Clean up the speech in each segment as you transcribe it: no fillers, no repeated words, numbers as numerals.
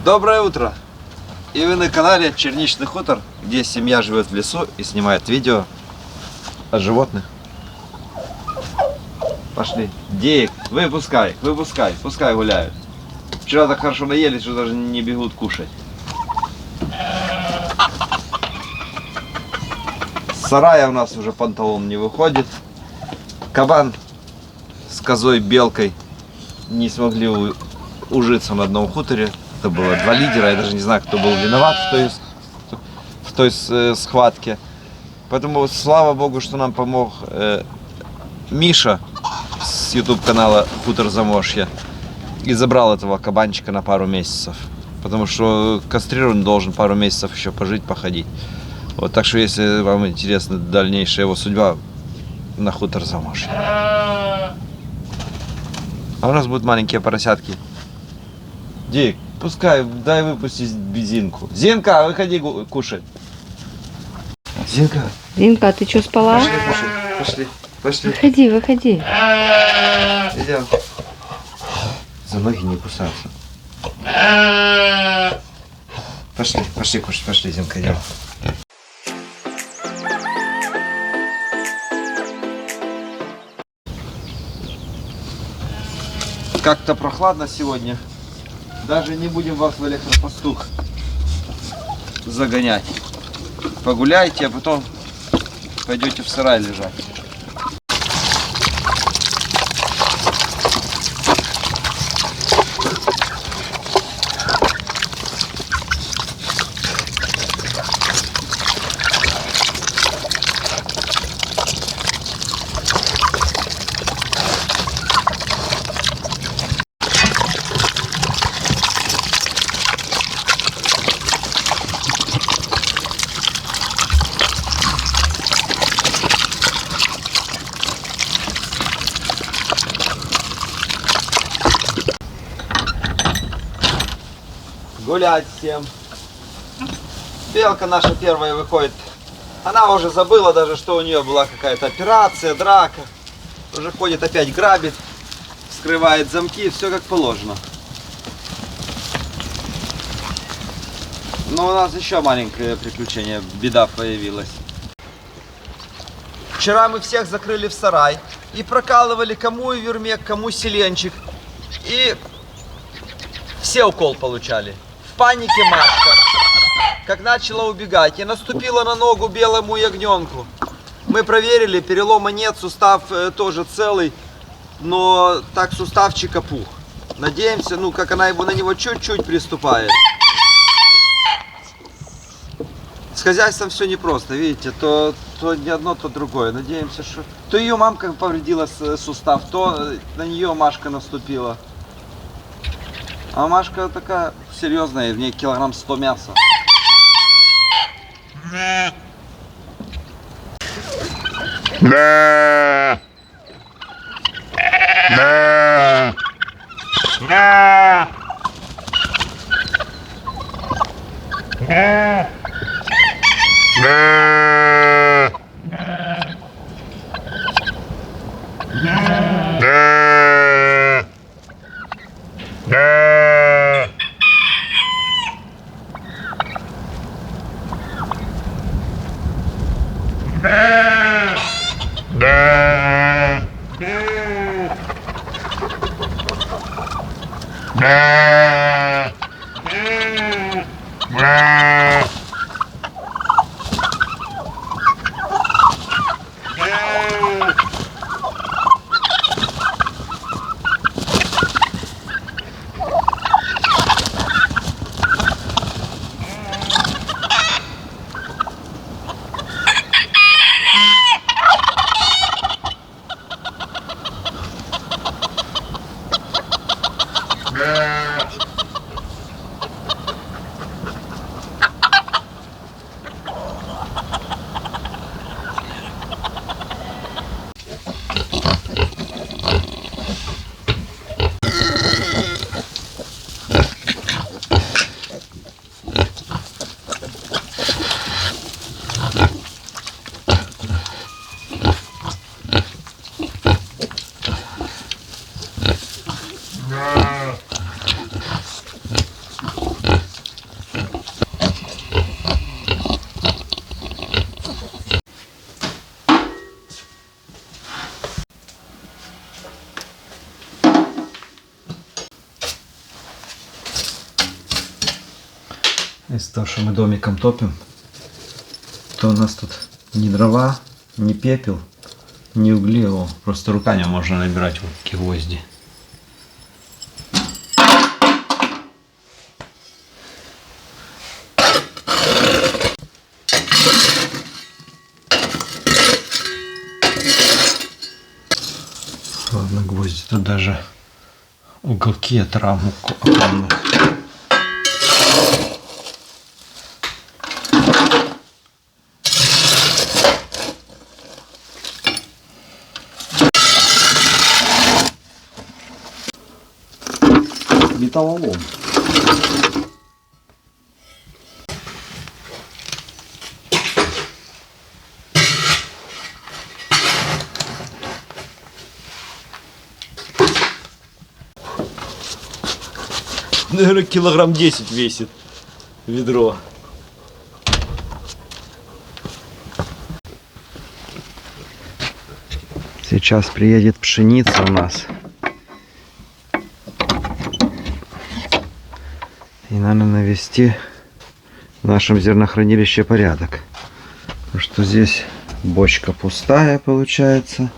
Доброе утро! И вы на канале Черничный хутор, где семья живет в лесу и снимает видео о животных. Пошли. Дик, выпускай, пускай гуляют. Вчера так хорошо наелись, что даже не бегут кушать. С сарая у нас уже панталон не выходит. Кабан с козой белкой не смогли ужиться на одном хуторе. Это было два лидера, я даже не знаю, кто был виноват в той схватке. Поэтому слава богу, что нам помог Миша с YouTube канала Хутор Замошье и забрал этого кабанчика на пару месяцев. Потому что кастрированный должен пару месяцев еще пожить, походить. Вот, так что если вам интересна дальнейшая его судьба, на Хутор Замошье. А у нас будут маленькие поросятки. Дик, пускай, дай выпустить Зинку. Зинка, выходи кушать. Зинка. Зинка, а ты что, спала? Пошли кушать, пошли. Выходи. Идем. За ноги не кусаться. Пошли кушать, пошли, Зинка, идем. Как-то прохладно сегодня. Даже не будем вас в электропастух загонять. Погуляйте, а потом пойдете в сарай лежать. Гулять всем. Белка наша первая выходит. Она уже забыла даже, что у нее была какая-то операция, драка. Уже ходит, опять грабит, вскрывает замки, все как положено. Но у нас еще маленькое приключение, беда появилась. Вчера мы всех закрыли в сарай и прокалывали кому вермек, кому селенчик. И все укол получали. В панике Машка, как начала убегать, и наступила на ногу белому ягненку. Мы проверили, перелома нет, сустав тоже целый, но так суставчик опух. Надеемся, ну как она на него чуть-чуть приступает. С хозяйством все непросто, видите, то не одно, то другое. Надеемся, что то ее мамка повредила сустав, то на нее Машка наступила. А Машка такая серьезная, в ней килограмм 100 мяса. Из-за того, что мы домиком топим, то у нас тут ни дрова, ни пепел, ни угли. О, просто руками можно набирать вот такие гвозди. Ладно, гвозди, тут даже уголки от рам оконных. Металлолом. Наверное, килограмм 10 весит ведро. Сейчас приедет пшеница у нас. И надо навести в нашем зернохранилище порядок. Потому что здесь бочка пустая получается.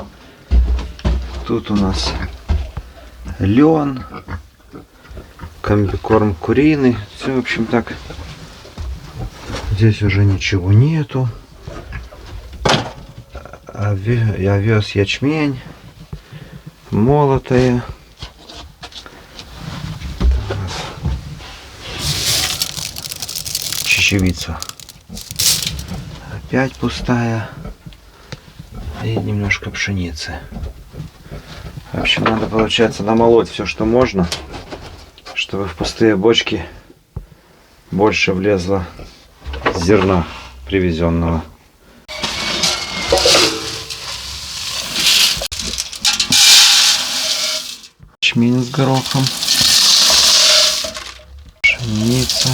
Тут у нас лен, комбикорм куриный. Все, в общем, так. Здесь уже ничего нету. Я вез ячмень, молотая. Чечевица. Опять пустая. И немножко пшеницы. В общем, надо, получается, намолоть все, что можно, чтобы в пустые бочки больше влезло зерна привезенного. Ячмень с горохом. Пшеница.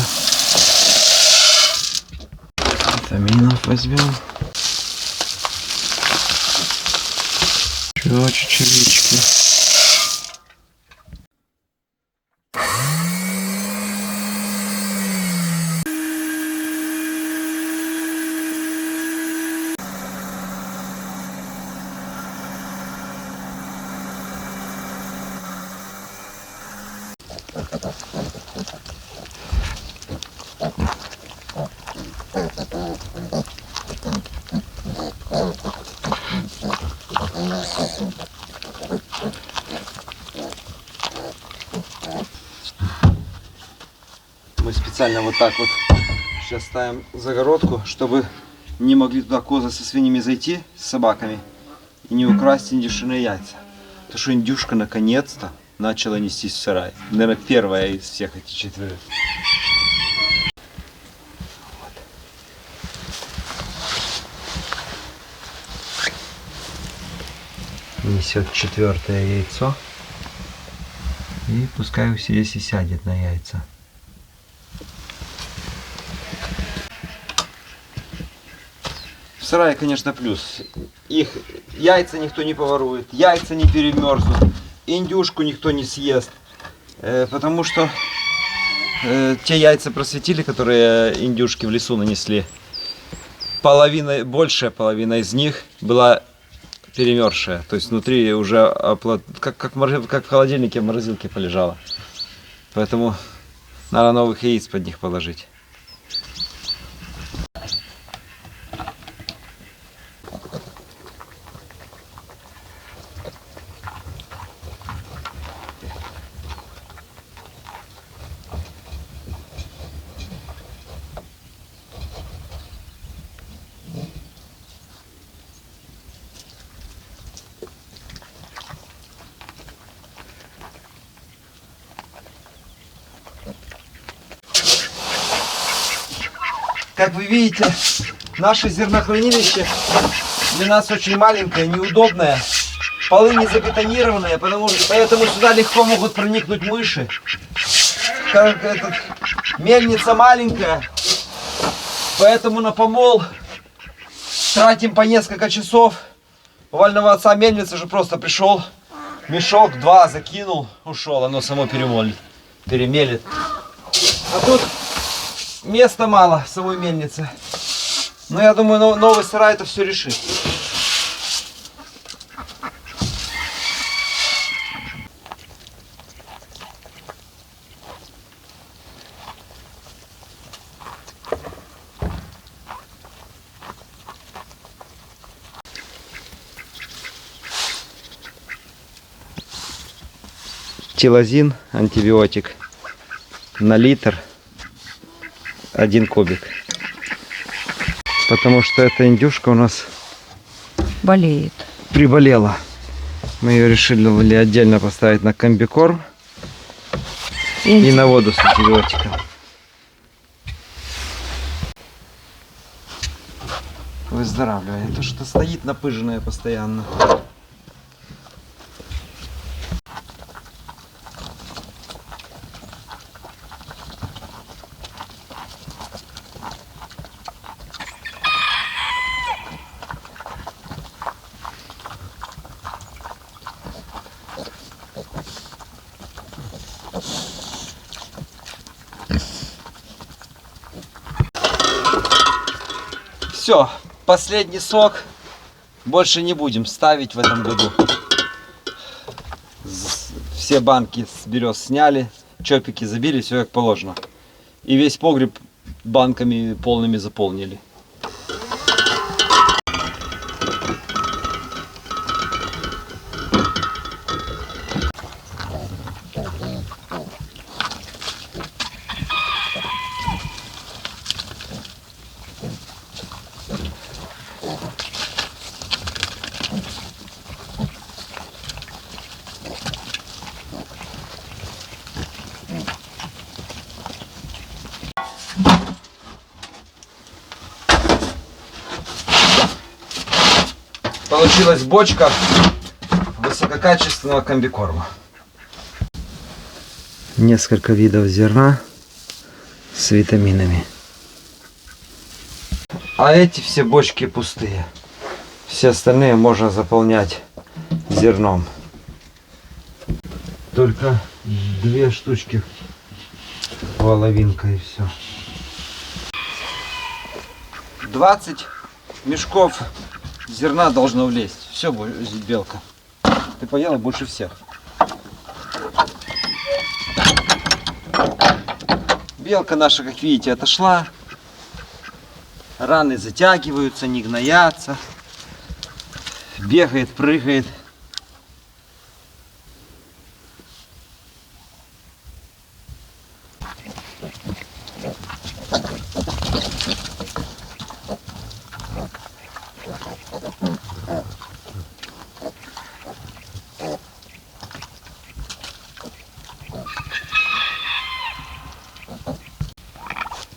Витаминов возьмем. Чечевички. Мы специально вот так вот сейчас ставим загородку, чтобы не могли туда козы со свиньями зайти, с собаками, и не украсть индюшиные яйца. Потому что индюшка наконец-то начала нестись в сарай. Наверное, первая из всех этих четверых. Несет 4-е яйцо. И пускай здесь и сядет на яйца. В сарае, конечно, плюс. Их яйца никто не поворует, яйца не перемерзнут, индюшку никто не съест. Потому что те яйца просветили, которые индюшки в лесу нанесли, большая половина из них была перемерзшая. То есть внутри уже как в холодильнике в морозилке полежала. Поэтому надо новых яиц под них положить. Как вы видите, наше зернохранилище для нас очень маленькое, неудобное. Полы не забетонированные, поэтому сюда легко могут проникнуть мыши. Мельница маленькая, поэтому на помол тратим по несколько часов. У Вального отца мельница же просто пришел, мешок, 2 закинул, ушел, оно само перемелит. А тут места мало в самой мельнице. Но я думаю, новый сарай это все решит. Тилозин, антибиотик на литр, 1 кубик. Потому что эта индюшка у нас Болеет. приболела. Мы ее решили отдельно поставить на комбикорм и на воду с антибиотиком. Выздоравливай. Это что стоит напыженное постоянно. Все, последний сок больше не будем ставить в этом году. Все банки с берез сняли, чопики забили, все как положено. И весь погреб банками полными заполнили. Получилась бочка высококачественного комбикорма. Несколько видов зерна с витаминами. А эти все бочки пустые. Все остальные можно заполнять зерном. Только 2 штучки воловинка и все. 20 мешков зерна должно влезть. Все, белка. Ты поела больше всех. Белка наша, как видите, отошла. Раны затягиваются, не гноятся. Бегает, прыгает.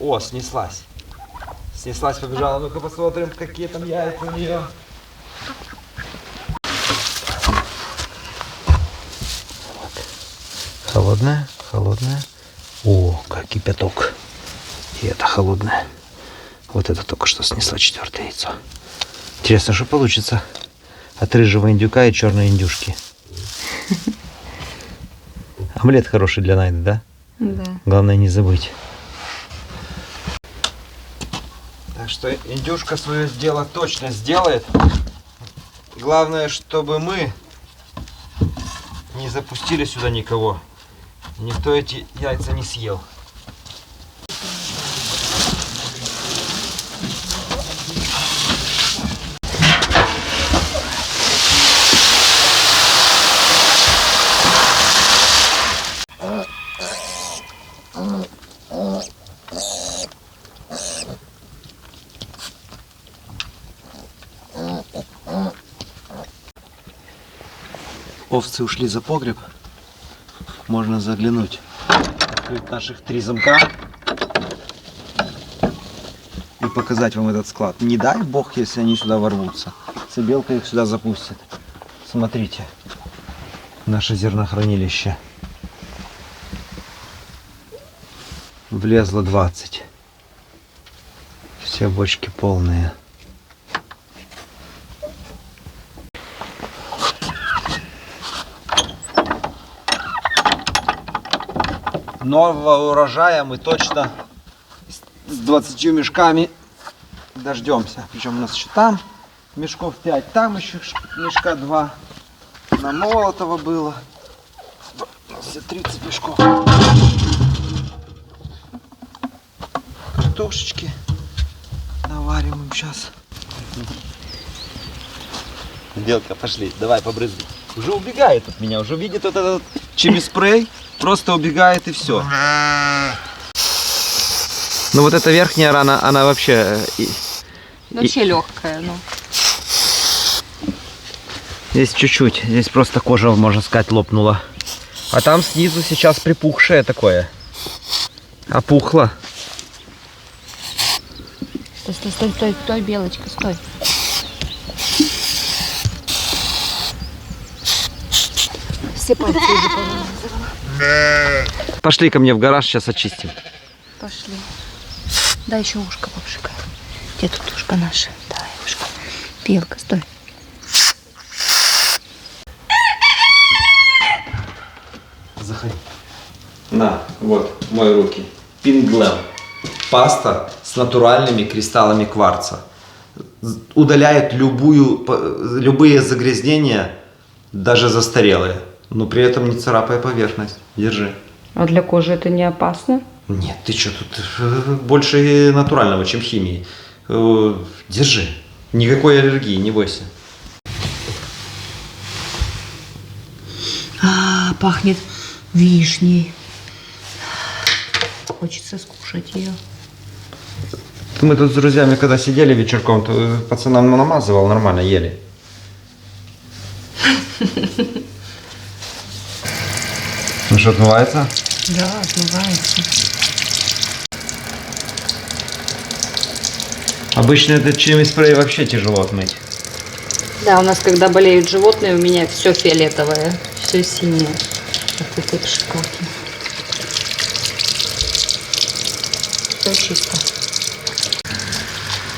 О, снеслась. Снеслась, побежала. Ну-ка посмотрим, какие там яйца у нее. Холодная, холодная. О, как кипяток. И это холодное. Вот это только что снесла 4-е яйцо. Интересно, что получится от рыжего индюка и черной индюшки. Омлет хороший для Найды, да? Да. Главное не забыть. Так что индюшка свое дело точно сделает. Главное, чтобы мы не запустили сюда никого. Никто эти яйца не съел. Овцы ушли за погреб. Можно заглянуть. Открыть наших 3 замка. И показать вам этот склад. Не дай бог, если они сюда ворвутся. Если белка их сюда запустит. Смотрите. Наше зернохранилище. Влезло 20. Все бочки полные. Нового урожая мы точно с 20 мешками дождемся. Причем у нас еще там мешков 5, там еще мешка 2. На Молотова было. У нас все 30 мешков. Картошечки наварим им сейчас. Белка, пошли, давай побрызгай. Уже убегает от меня, уже видит вот этот чими-спрей, просто убегает и все. Ну вот эта верхняя рана, она вообще... Вообще легкая, ну. Здесь чуть-чуть, здесь просто кожа, можно сказать, лопнула. А там снизу сейчас припухшее такое. Опухло. Стой, стой, стой, стой, стой, Белочка, стой. Все пальцы уже повылазила. Пошли ко мне в гараж, сейчас очистим. Пошли. Дай еще ушко попшикай. Где тут ушко наше? Давай ушко. Белка, стой. Заходи. На, вот, мои руки. Пинглэм. Паста с натуральными кристаллами кварца. Удаляет любые загрязнения, даже застарелые. Но при этом не царапая поверхность. Держи. А для кожи это не опасно? Нет, ты что, тут больше натурального, чем химии. Держи. Никакой аллергии, не бойся. Пахнет вишней. Хочется скушать ее. Мы тут с друзьями, когда сидели вечерком, то пацанам намазывал, нормально ели. Ну что, отмывается? Да, отмывается. Обычно этот чими-спрей вообще тяжело отмыть. Да, у нас, когда болеют животные, у меня все фиолетовое, все синее. От этой шоколадки. Все чисто.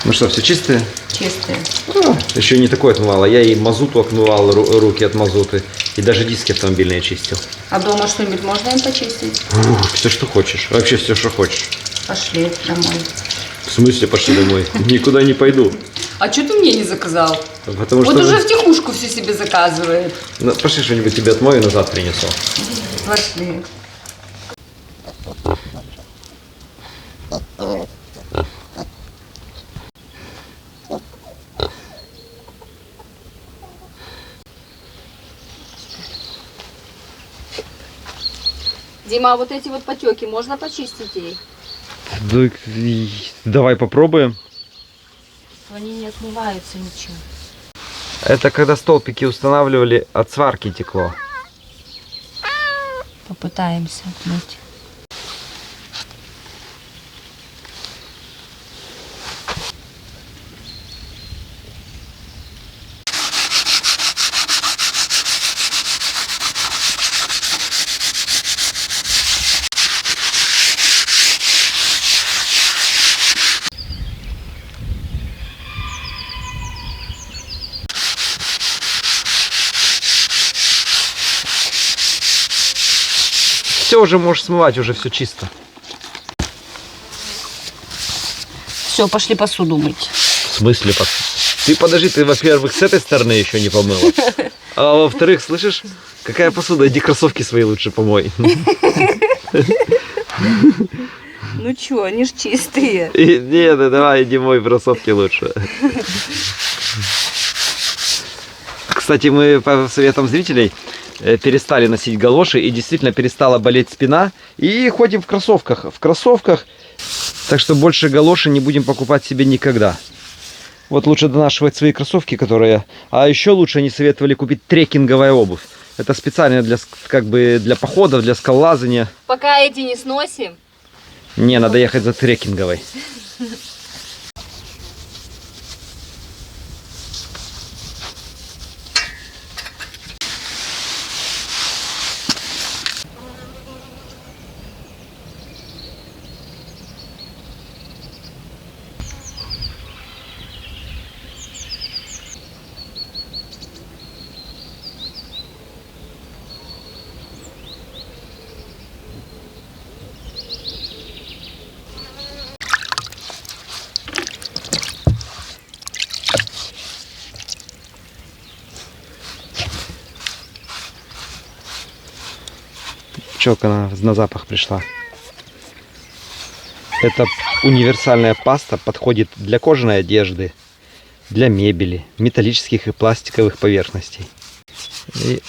Ну что, все чистые? Чистые. Еще не такое отмывала. Я и мазуту отмывал, руки от мазуты. И даже диски автомобильные чистил. А дома что-нибудь можно им почистить? Все, что хочешь. Вообще все, что хочешь. Пошли домой. В смысле пошли домой? Никуда не пойду. А что ты мне не заказал? Потому Вот что... уже втихушку все себе заказывает. Ну, пошли что-нибудь тебе отмою и назад принесу. Пошли. Дима, а вот эти вот потеки можно почистить ей? Давай попробуем. Они не отмываются ничем. Это когда столбики устанавливали, от сварки текло. Попытаемся отмыть. Все, уже можешь смывать, уже все чисто. Все, пошли посуду мыть. В смысле? Ты подожди, ты, во-первых, с этой стороны еще не помыла. А во-вторых, слышишь, какая посуда? Иди кроссовки свои лучше помой. Ну чё, они ж чистые. Нет, давай, иди мой кроссовки лучше. Кстати, мы по советам зрителей перестали носить галоши и действительно перестала болеть спина. И ходим в кроссовках. Так что больше галоши не будем покупать себе никогда. Вот лучше донашивать свои кроссовки, которые... А еще лучше они советовали купить трекинговая обувь. Это специально для походов, для скалолазания. Пока эти не сносим. Не, надо ехать за трекинговой. пчелка на запах пришла. Это универсальная паста, подходит для кожаной одежды, для мебели, металлических и пластиковых поверхностей. И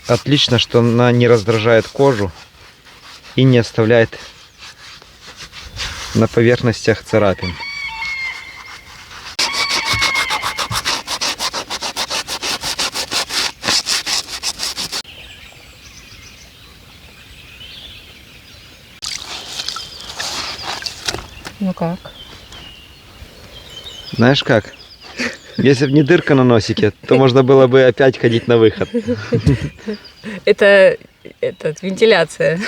отлично, что она не раздражает кожу и не оставляет на поверхностях царапин. Ну как? Знаешь как? Если бы не дырка на носике, то можно было бы опять ходить на выход. Это вентиляция.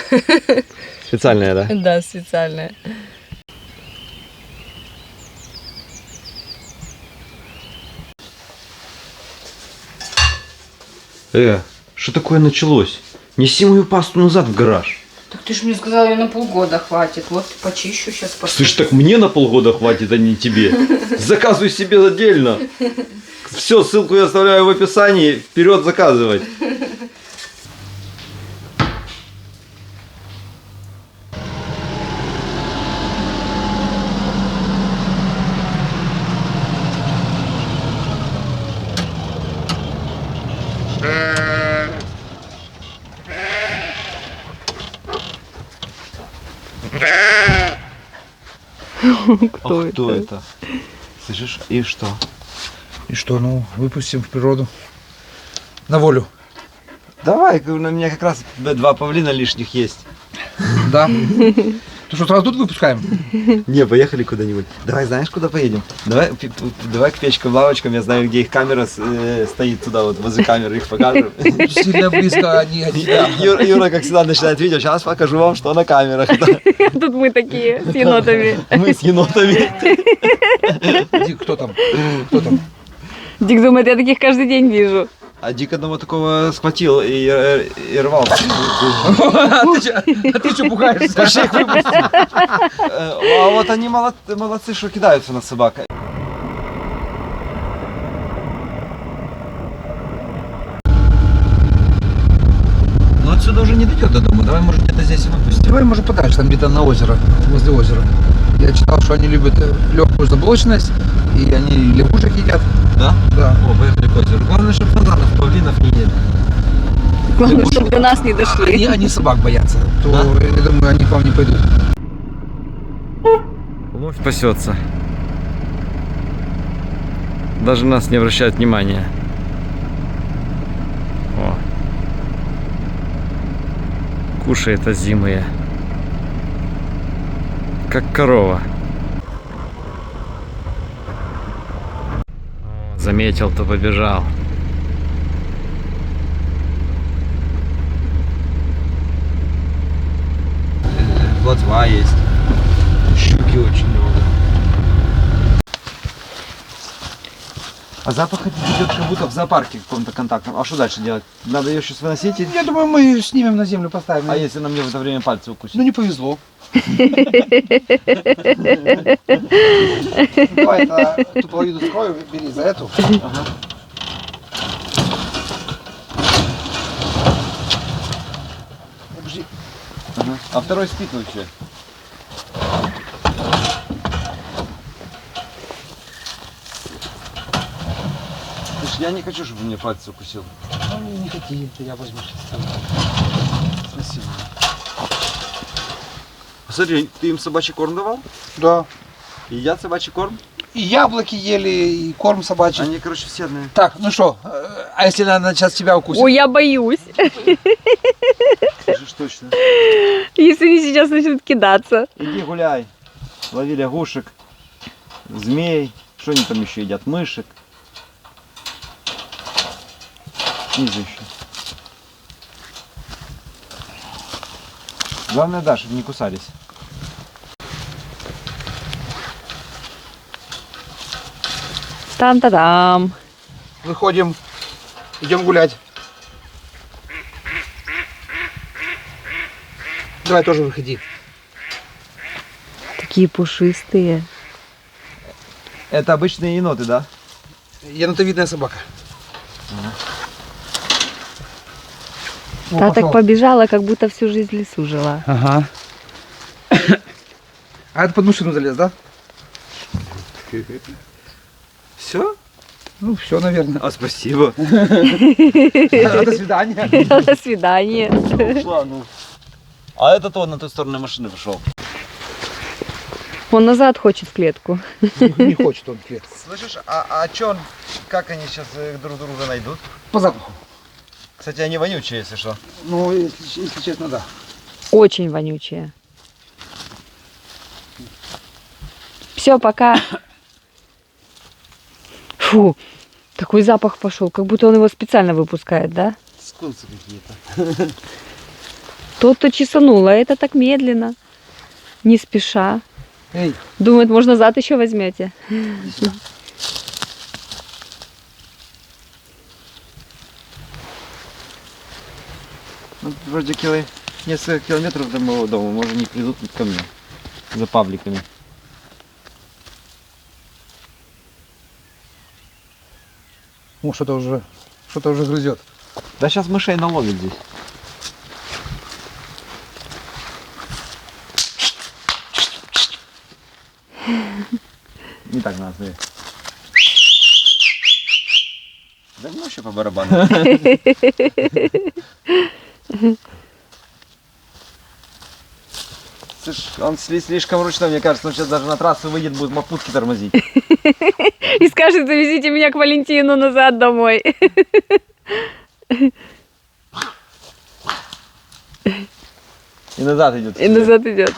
Специальная, да? Да, специальная. Что такое началось? Неси мою пасту назад в гараж. Так ты же мне сказала, ее на полгода хватит. Вот почищу сейчас. Слышь, так мне на полгода хватит, а не тебе. Заказывай себе отдельно. Все, ссылку я оставляю в описании. Вперед заказывать. Кто это? Слышишь? И что? И что, ну, выпустим в природу. На волю. Давай, у меня как раз 2 павлина лишних есть. Да. Ты что, сразу тут выпускаем? Не, поехали куда-нибудь. Давай, знаешь, куда поедем? Давай к печкам, лавочкам. Я знаю, где их камера стоит туда, вот возле камеры их покажем. Сильно близко они от тебя. Юра, как всегда, начинает видео. Сейчас покажу вам, что на камерах. Тут мы такие, с енотами. Мы с енотами. Дик, кто там? Кто там? Дик думает, я таких каждый день вижу. А Дик одного такого схватил и рвал. А ты что пугаешься? Пошли их выпустим. А вот они молодцы, что кидаются на собак. Ну отсюда уже не дойдет до дома. Давай, может, где-то здесь выпустим. Давай, может, подальше, там где-то на озеро, возле озера. Я читал, что они любят легкую заблоченность, и они лягушек едят. Да? Да. О, поехали к озеру. Главное, чтобы фазанов, павлинов не ели. Главное, чтобы до нас не дошли. Они собак боятся, то, Да? я думаю, они к вам не пойдут. Вновь пасется. Даже нас не обращает внимания. О. Кушает озимые. Как корова. О, заметил, то побежал. Плотва есть. Щуки очень много. А запах идет как будто в зоопарке каком-то контактном. А что дальше делать? Надо ее сейчас выносить? Я думаю, мы снимем на землю, поставим. А если она мне в это время пальцы укусит? Ну, не повезло. Давай, эту половину скрою, бери за эту. Ага. Подожди. Ага. А второй спит вообще. Слушай, я не хочу, чтобы мне пальцы укусил. Ну, не хоти, это я возьму. Спасибо. Смотри, ты им собачий корм давал? Да. Едят собачий корм? И яблоки ели, и корм собачий. Они, короче, все одни. Так, ну что, а если она сейчас тебя укусит? Ой, я боюсь. Скажешь точно. Если они сейчас начнут кидаться. Иди гуляй. Лови лягушек, змей. Что они там еще едят? Мышек. Снизу еще. Главное, да, чтобы не кусались. Там-та-дам. Выходим, идем гулять. Давай тоже выходи. Такие пушистые. Это обычные еноты, да? Енотовидная собака. Та так побежала, как будто всю жизнь в лесу жила. Ага. А это под машину залез, да? Все? Ну, все, наверное. А, спасибо. До свидания. До свидания. Ушла, ну. А этот он на ту сторону машины пошел. Он назад хочет в клетку. Не хочет он клетку. Слышишь, а чё он, как они сейчас друг друга найдут? По запаху. Кстати, они вонючие, если что. Ну, если честно, да. Очень вонючие. Все, пока. Фу, такой запах пошел, как будто он его специально выпускает, да? Скунсы какие-то. Тот-то чесанул, а это так медленно, не спеша. Эй, Думает, может, назад еще возьмете. Ну, вроде несколько километров до моего дома, может, не придут ко мне. За павликами. ну что-то уже грызет. Да сейчас мышей наловят здесь. Не так надо, смотри. Да ну еще по барабану. Слышь, он слишком ручной, мне кажется, он сейчас даже на трассу выйдет, будет мопутки тормозить. И скажет, завезите меня к Валентину назад домой. И назад идет. И назад идет.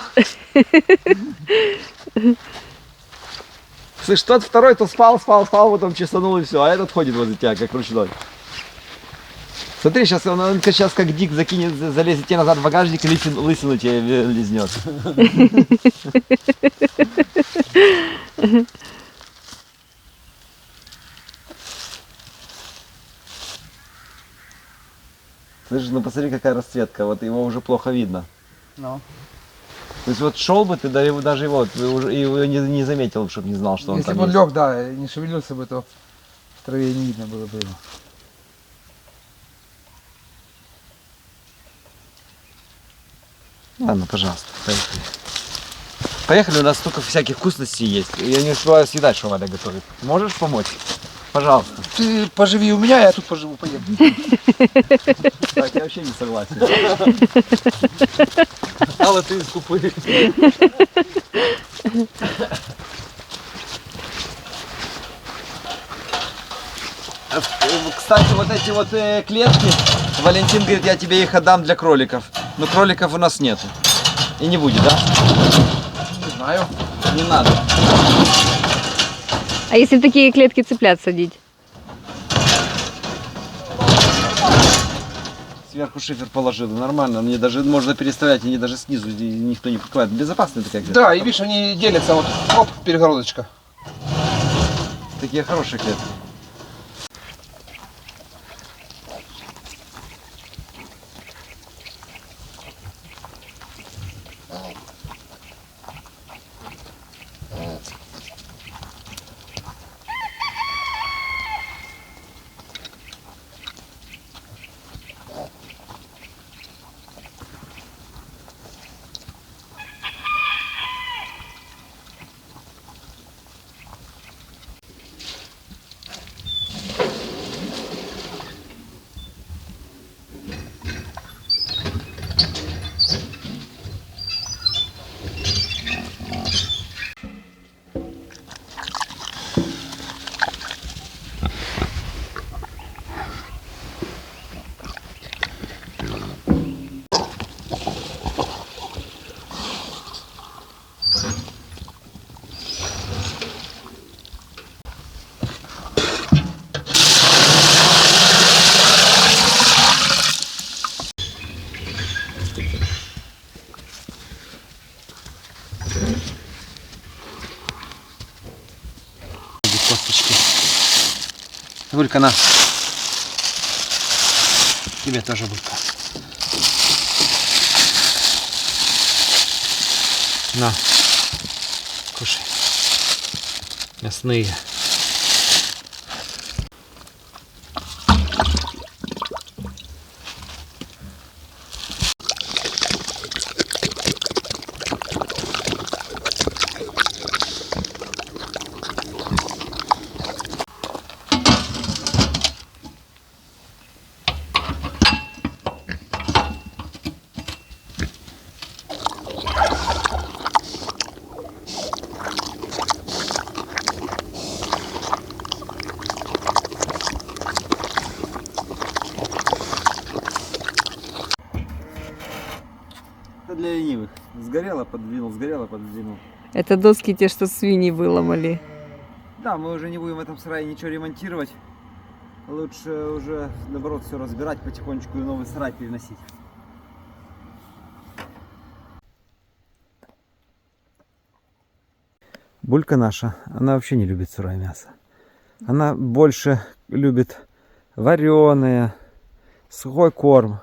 Слышь, тот второй то спал, потом чесанул и все, а этот ходит возле тебя, как ручной. Смотри, сейчас он сейчас как дик закинет, залезет тебе назад в багажник и лысину тебе лизнет. Слышишь, ну посмотри, какая расцветка, вот его уже плохо видно. Ну. То есть вот шел бы ты, даже его, ты уже его не заметил, чтобы не знал, что он Если там бы он есть. лег, да, и не шевелился бы, то в траве не видно было бы его. Ладно, пожалуйста, поехали. Поехали, у нас столько всяких вкусностей есть. Я не успеваю съедать, что Валя готовит. Можешь помочь? Пожалуйста. Ты поживи у меня, я тут поживу, поеду. Так, я вообще не согласен. Алла, ты из купы. Кстати, вот эти вот клетки, Валентин говорит, я тебе их отдам для кроликов. Но кроликов у нас нету. И не будет, да? Не знаю. Не надо. А если в такие клетки цыплят садить? Сверху шифер положил, нормально. Мне даже можно переставлять, они даже снизу никто не покрывает. Безопасная такая клетка. Да, и видишь, они делятся, вот, оп, перегородочка. Такие хорошие клетки. Косточки. Гулька, на. Тебе тоже Гулька. На. Кушай. Мясные. Это для ленивых. Сгорело, подвинул. Это доски те, что свиньи выломали. Да, мы уже не будем в этом сарае ничего ремонтировать. Лучше уже, наоборот, все разбирать потихонечку и новый сарай переносить. Булька наша, она вообще не любит сырое мясо. Она больше любит вареное, сухой корм.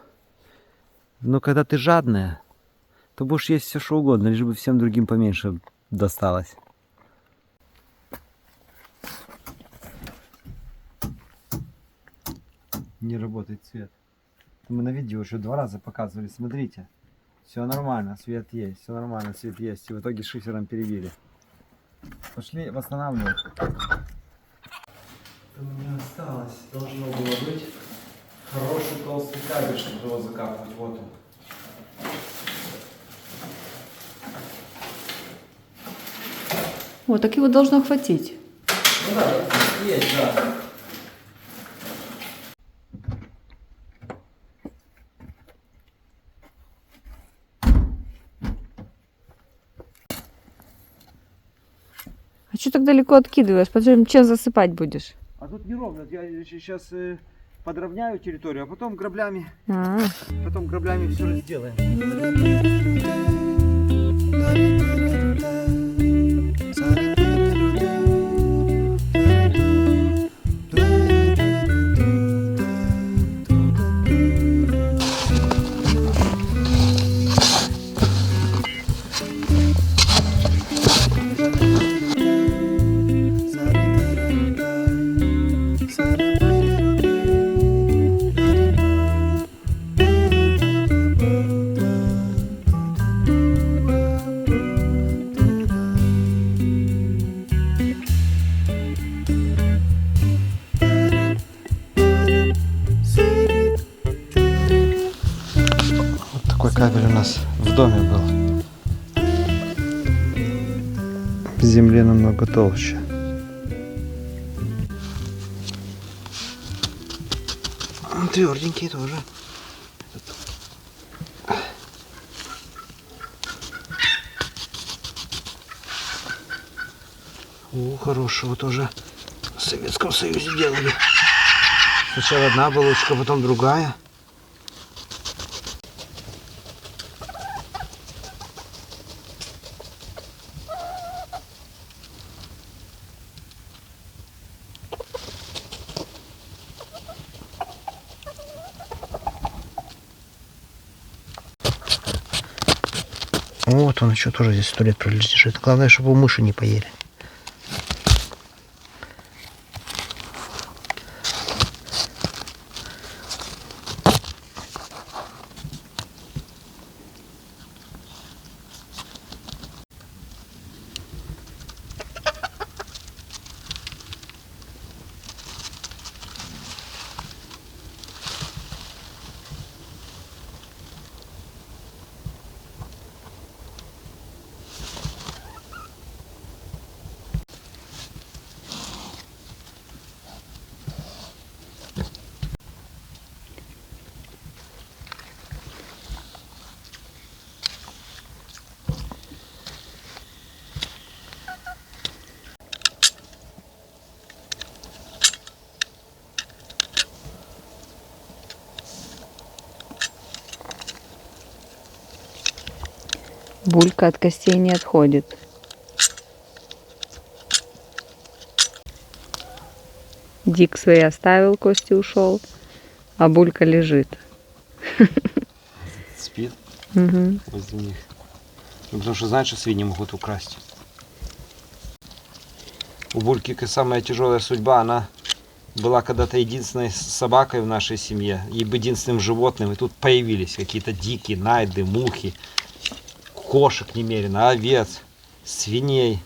Но когда ты жадная, то будешь есть все что угодно, лишь бы всем другим поменьше досталось. Не работает свет. Мы на видео уже 2 раза показывали, смотрите. Все нормально, свет есть, все нормально, свет есть. И в итоге шифером перебили. Пошли восстанавливать. У меня осталось, должно было быть хороший толстый кабель, чтобы его закапывать. Вот он. О, так его должно хватить. Ну да, есть, да. А что так далеко откидываешь? Потом чем засыпать будешь? А тут неровно. Я сейчас подровняю территорию, а потом граблями все разделаем. Такой кабель у нас в доме был. В земле намного толще. Тверденький тоже. О, хорошего тоже в Советском Союзе делали. Сначала одна оболочка, потом другая. Вот он еще тоже здесь 100 лет пролежит. Главное, чтобы его мыши не поели. Булька от костей не отходит. Дик свои оставил, кости ушел, а Булька лежит. Спит Угу. возле них. Ну, потому что знают, что свиньи могут украсть. У Бульки самая тяжелая судьба, она была когда-то единственной собакой в нашей семье, и единственным животным, и тут появились какие-то дикие найды, мухи, кошек немерено, овец, свиней,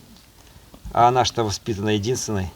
а она что воспитана единственной.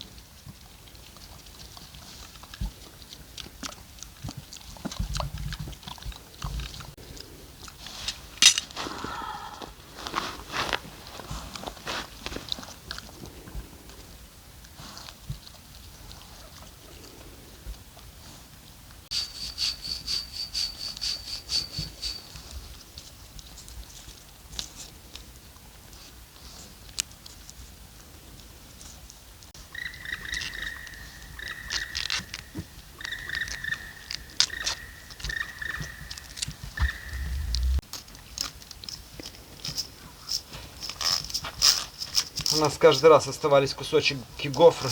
У нас каждый раз оставались кусочки гофры.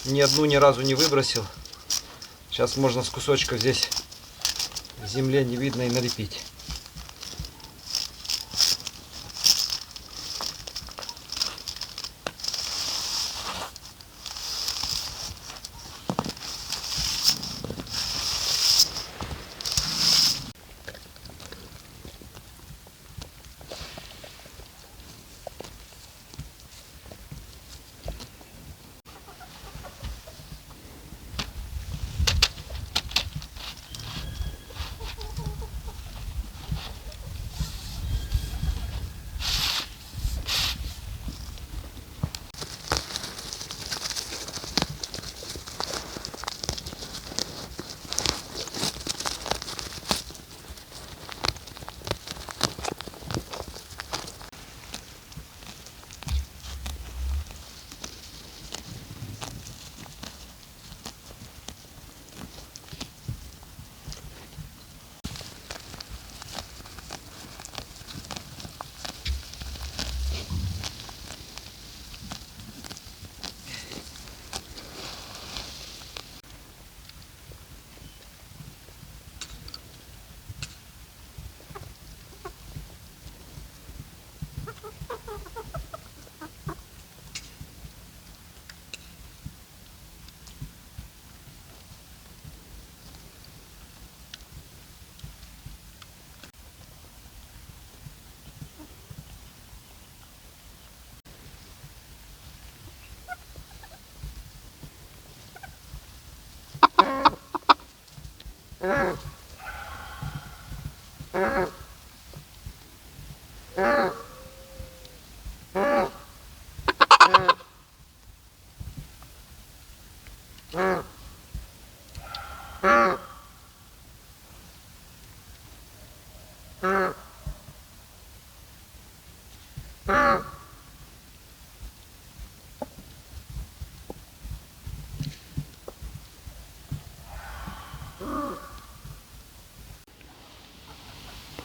Ни одну ни разу не выбросил. Сейчас можно с кусочков здесь в земле не видно и налепить.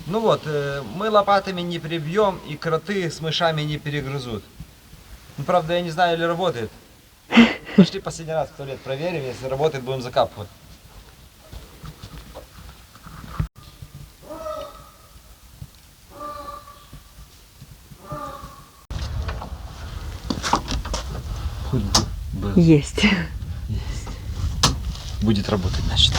Ну вот, мы лопатами не прибьем и кроты с мышами не перегрызут. Ну, правда, я не знаю, или работает. Пошли последний раз в туалет проверим, если работает, будем закапывать. Есть. Будет работать, значит.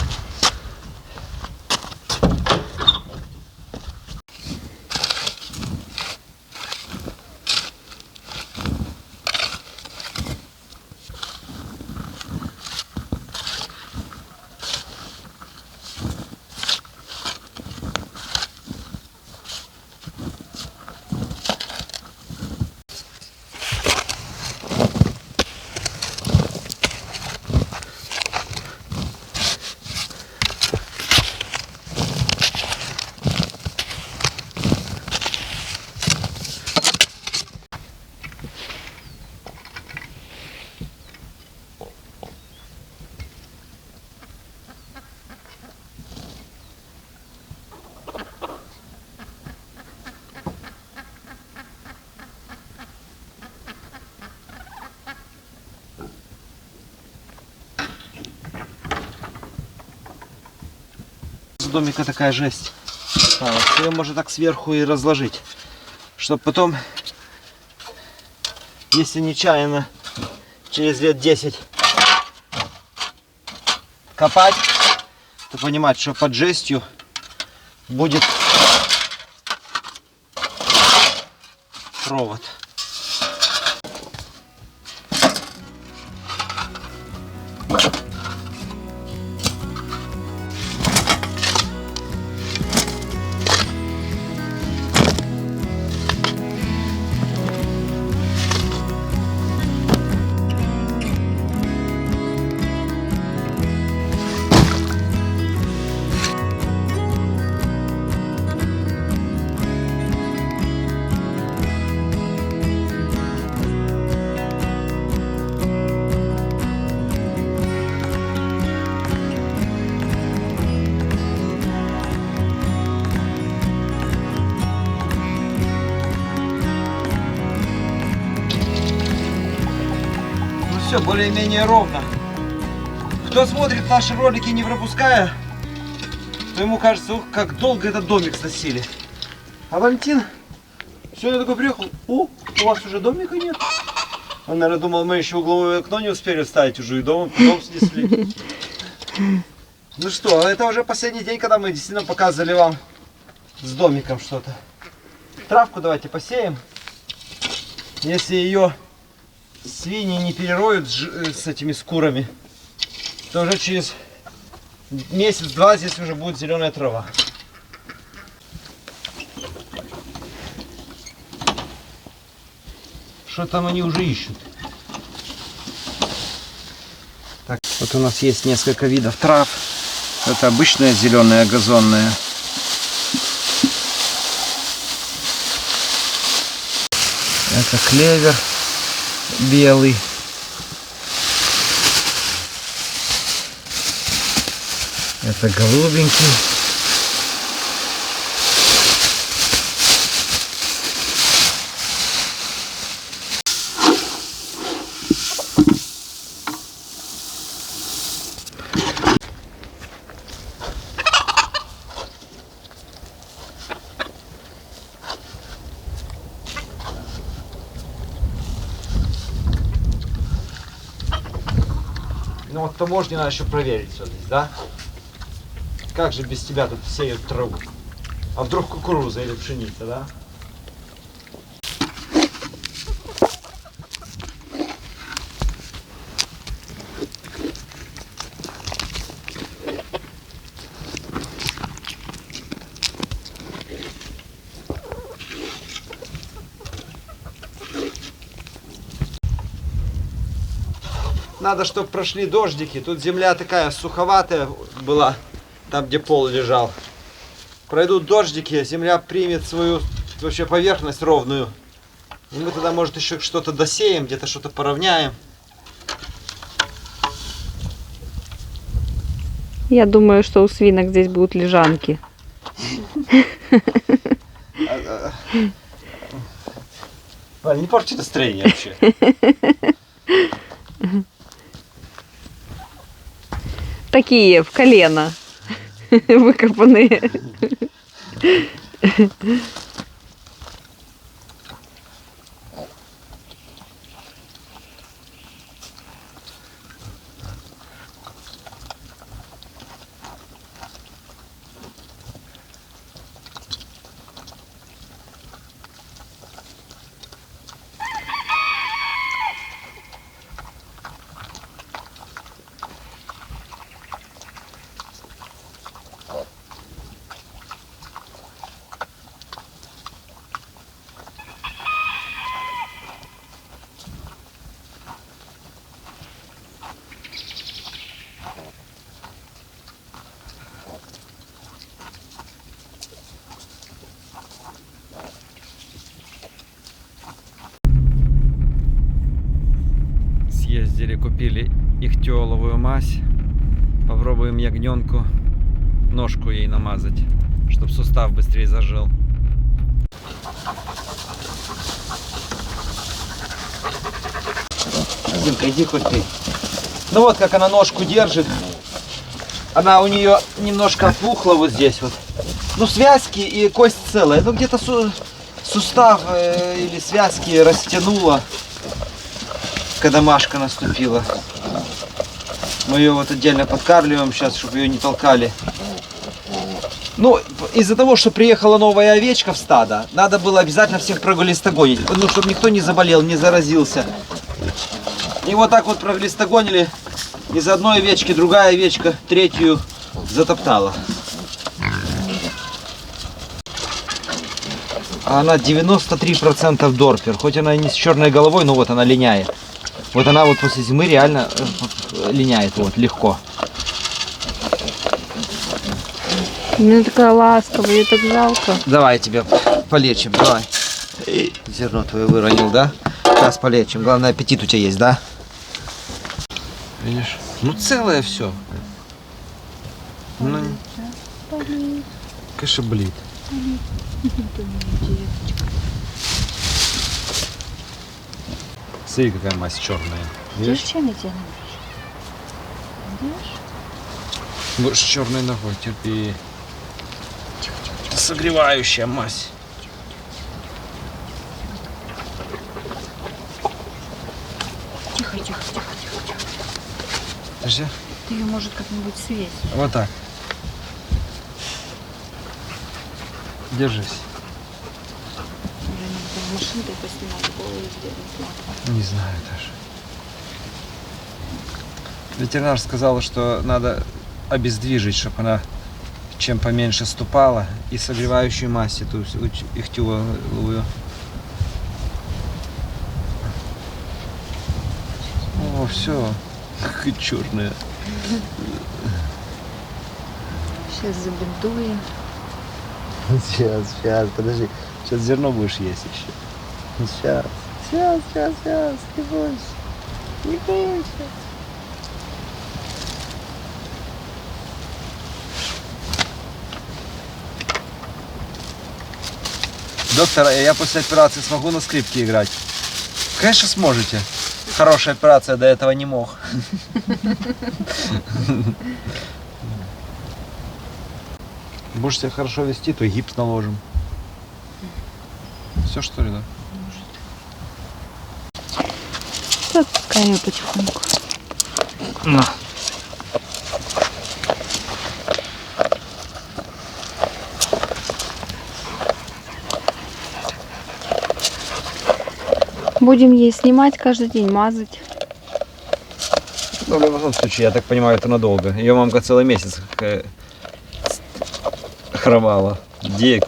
Домика такая жесть. Ее можно так сверху и разложить, чтобы потом, если нечаянно через лет 10 копать, то понимать, что под жестью будет провод. все более-менее ровно. Кто смотрит наши ролики, не пропуская, то ему кажется, ух, как долго этот домик сносили. А Валентин сегодня такой приехал, о, у вас уже домика нет. Он, наверное, думал, мы еще угловое окно не успели вставить, уже и дом снесли. Ну что, это уже последний день, когда мы действительно показывали вам с домиком что-то. Травку давайте посеем. Если ее свиньи не перероют с этими скурами, то уже через месяц-два здесь уже будет зеленая трава. Что там они уже ищут? Так, вот у нас есть несколько видов трав. Это обычная зеленая газонная. Это клевер белый. Это голубенький. Ну вот таможню надо еще проверить все здесь, да? Как же без тебя тут сеют траву? А вдруг кукуруза или пшеница, да? Надо, чтобы прошли дождики. Тут земля такая суховатая была, там, где пол лежал. Пройдут дождики, земля примет свою вообще поверхность ровную. И мы тогда, может, еще что-то досеем, где-то что-то поравняем. Я думаю, что у свинок здесь будут лежанки. Валя, не порти настроение вообще. Такие в колено выкопанные. Съездили, купили ихтиоловую мазь. Попробуем ягненку ножку ей намазать, чтобы сустав быстрее зажил. Димка, иди хоть ты. Ну вот как она ножку держит. Она у нее немножко опухла вот здесь вот. Ну связки и кость целая. Ну где-то сустав или связки растянула, когда Машка наступила. Мы ее вот отдельно подкармливаем сейчас, чтобы ее не толкали. Ну, из-за того, что приехала новая овечка в стадо, надо было обязательно всех проглистогонить, ну, чтобы никто не заболел, не заразился. И вот так вот проглистогонили. Из одной овечки другая овечка третью затоптала. А она 93% дорпер. Хоть она и не с черной головой, но вот она линяет. Вот она вот после зимы реально линяет вот легко. Мне такая ласковая, ей так жалко. Давай тебя полечим, давай. Зерно твое выронил, да? Сейчас полечим. Главное, аппетит у тебя есть, да? Видишь? Ну целое все. Ну, кашеблит. Смотри, какая мазь черная. Видишь, чем я тебя набрежу? Видишь? Будешь черной ногой, терпи. Это согревающая мазь. Тихо, тихо, тихо, тихо, тихо. Подожди. Ты ее может как-нибудь свесить. Вот так. Держись. Уже надо машинкой поснимать голову и сделать. Не знаю даже. Ветеринар сказал, что надо обездвижить, чтобы она чем поменьше ступала, и согревающую мазь эту ихтиоловую. О, все. Какая черная. Сейчас забинтуем. Сейчас, подожди. Сейчас зерно будешь есть еще. Сейчас, не бойся. Не бойся. Доктор, я после операции смогу на скрипке играть? Конечно, сможете. Хорошая операция, до этого не мог. Будешь себя хорошо вести, то гипс наложим. Все что ли, да? Так, пускай ее потихоньку. На. Будем ей снимать каждый день, мазать. Ну, в любом случае, я так понимаю, это надолго. Ее мамка целый месяц хромала. Дик.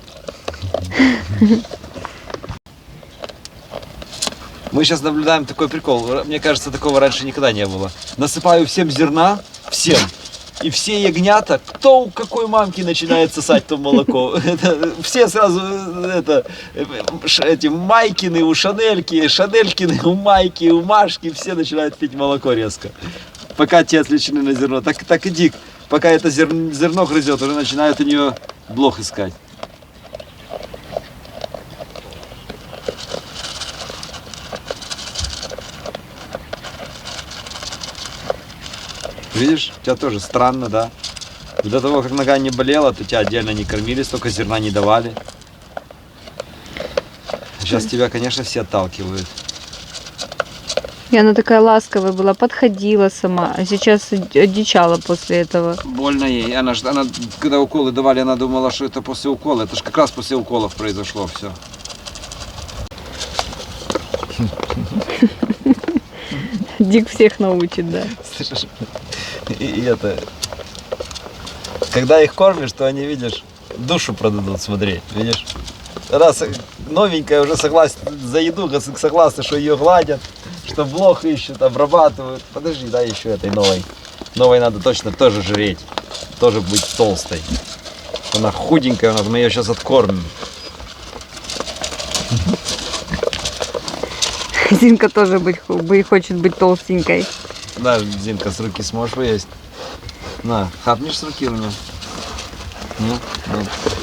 Мы сейчас наблюдаем такой прикол. Мне кажется, такого раньше никогда не было. Насыпаю всем зерна, всем. И все ягнята, кто у какой мамки начинает сосать то молоко. Все сразу эти Майкины у Шанелькины, Шанелькины у Майки, у Машки, все начинают пить молоко резко. Пока те отвлечены на зерно. Так и Дик, пока это зерно грызет, уже начинают у нее блох искать. Видишь, у тебя тоже странно, да? До того, как нога не болела, то тебя отдельно не кормили, столько зерна не давали. Сейчас тебя, конечно, все отталкивают. И она такая ласковая была, подходила сама, а сейчас одичала после этого. Больно ей. Она, когда уколы давали, она думала, что это после укола. Это же как раз после уколов произошло все. Дик всех научит, да. Слышишь? И это... Когда их кормишь, то они, видишь, душу продадут смотреть, видишь? Раз новенькая уже согласна за еду, согласна, что ее гладят, что блох ищут, обрабатывают. Подожди, дай еще этой новой. Новой надо точно тоже жреть, тоже быть толстой. Она худенькая у нас, мы ее сейчас откормим. Зинка тоже хочет быть толстенькой. Да, Зинка, с руки сможешь поесть? На, хапнешь с руки у меня? Ну,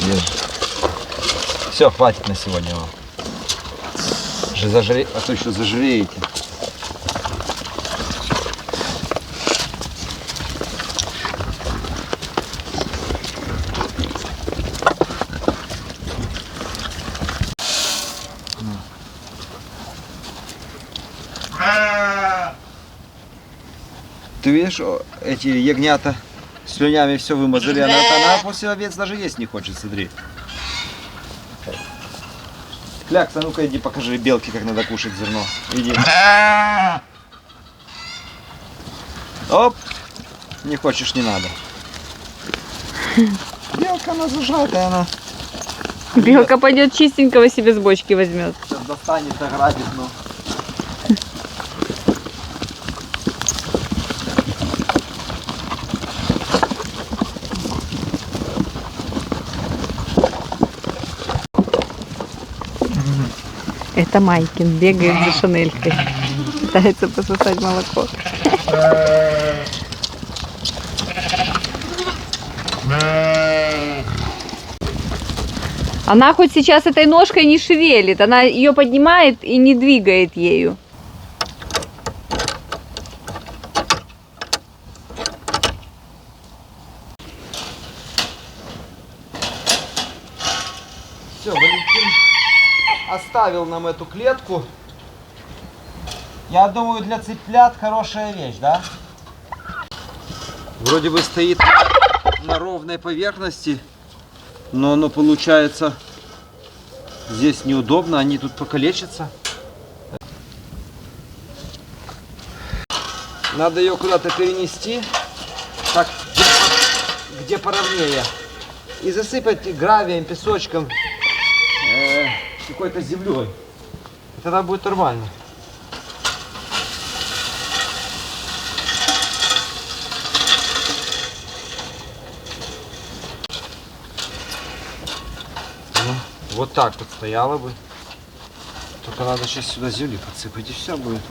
держи. Все, хватит на сегодня вам. А то еще зажиреете. Ты видишь, эти ягнята слюнями все вымазали, она после овец даже есть не хочет, смотри. Клякса, ну-ка иди покажи белке, как надо кушать зерно. Иди. Оп! Не хочешь, не надо. Белка, она зажатая, она. Белка пойдет чистенького себе с бочки возьмет. Сейчас достанет, ограбит, но... Это Майкин бегает за Шанелькой. Пытается пососать молоко. Она хоть сейчас этой ножкой не шевелит, она ее поднимает и не двигает ею. оставил нам эту клетку. Я думаю, для цыплят хорошая вещь, да? Вроде бы стоит на ровной поверхности, но оно получается здесь неудобно, они тут покалечатся. Надо ее куда-то перенести, так, где поровнее, и засыпать гравием, песочком, какой-то землей. И тогда будет нормально. Ну, вот так вот стояла бы. Только надо сейчас сюда земли подсыпать, и все будет.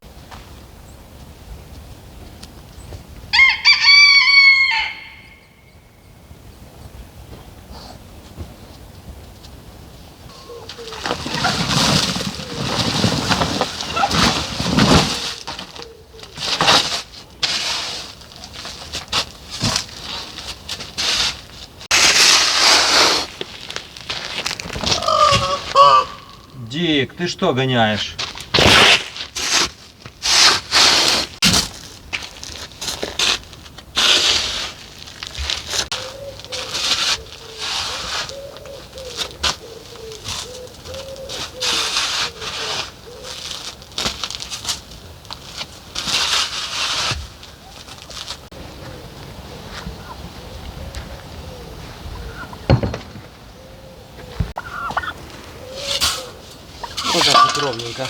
Дик, ты что гоняешь? Вот так вот ровненько.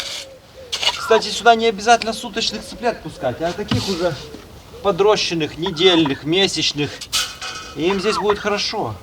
Кстати, сюда не обязательно суточных цыплят пускать, а таких уже подрощенных, недельных, месячных. И им здесь будет хорошо.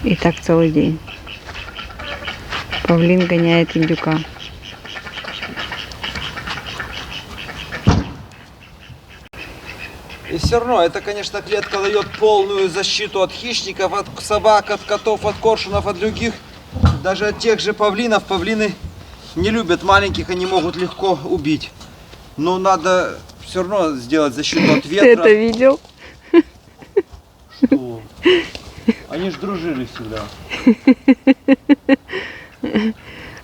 И так целый день. Павлин гоняет индюка. И все равно, эта, конечно, клетка дает полную защиту от хищников, от собак, от котов, от коршунов, от других. Даже от тех же павлинов. Павлины не любят маленьких, они могут легко убить. Но надо все равно сделать защиту от Ты ветра. это видел? Что? Они ж дружили всегда.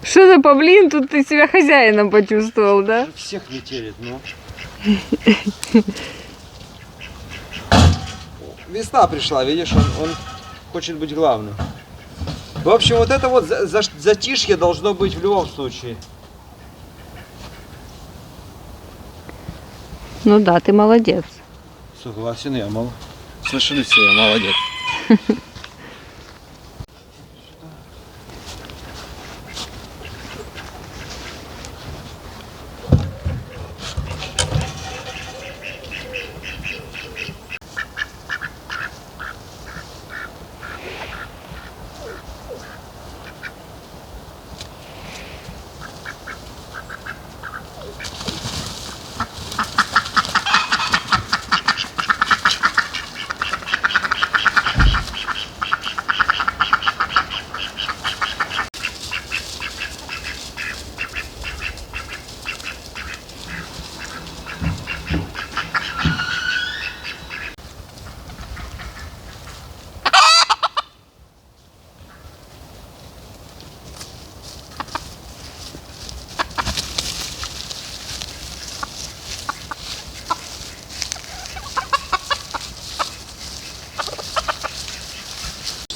Что за павлин? Тут ты себя хозяином почувствовал, да? Всех метелит, ну. Весна пришла, видишь, он хочет быть главным. В общем, вот это вот затишье должно быть в любом случае. Ну да, ты молодец. Согласен, я мол. Слышали все, я молодец.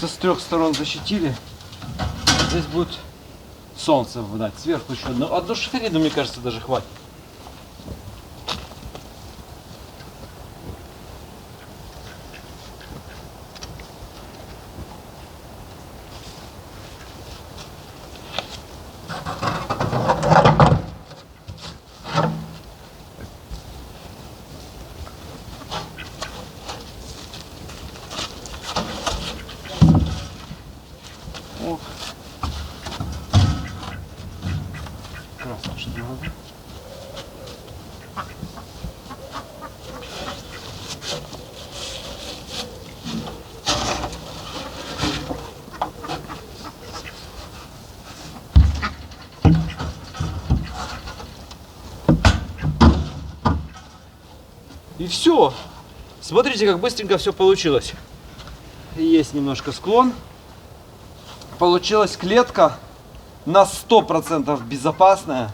С трех сторон защитили. Здесь будет солнце выдать. Сверху еще одну шиферину, мне кажется, даже хватит. И все. Смотрите, как быстренько все получилось. Есть немножко склон. Получилась клетка на 100% безопасная.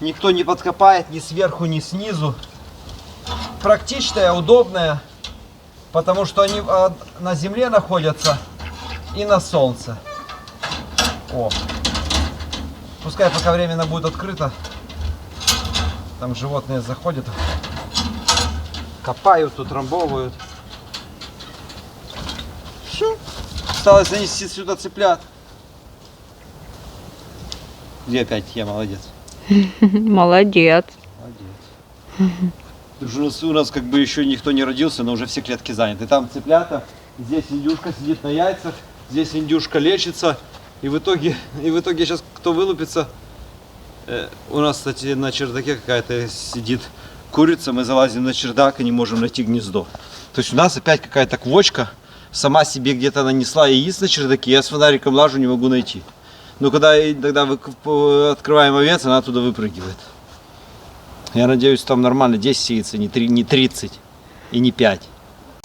Никто не подкопает ни сверху, ни снизу. Практичная, удобная. Потому что они на земле находятся и на солнце. О. Пускай пока временно будет открыто. Там животные заходят. Копают, утрамбовывают. Все. Осталось занести сюда цыплят. Где опять я молодец? Молодец. Молодец. У нас как бы еще никто не родился, но уже все клетки заняты. Там цыплята, здесь индюшка сидит на яйцах, здесь индюшка лечится. И в итоге сейчас кто вылупится, у нас, кстати, на чердаке какая-то сидит курица, мы залазим на чердак и не можем найти гнездо. То есть у нас опять какая-то квочка сама себе где-то нанесла яиц на чердаке, я с фонариком лажу, не могу найти. Но когда тогда открываем овец, она оттуда выпрыгивает. Я надеюсь, там нормально 10 яиц, не 30 и не 5.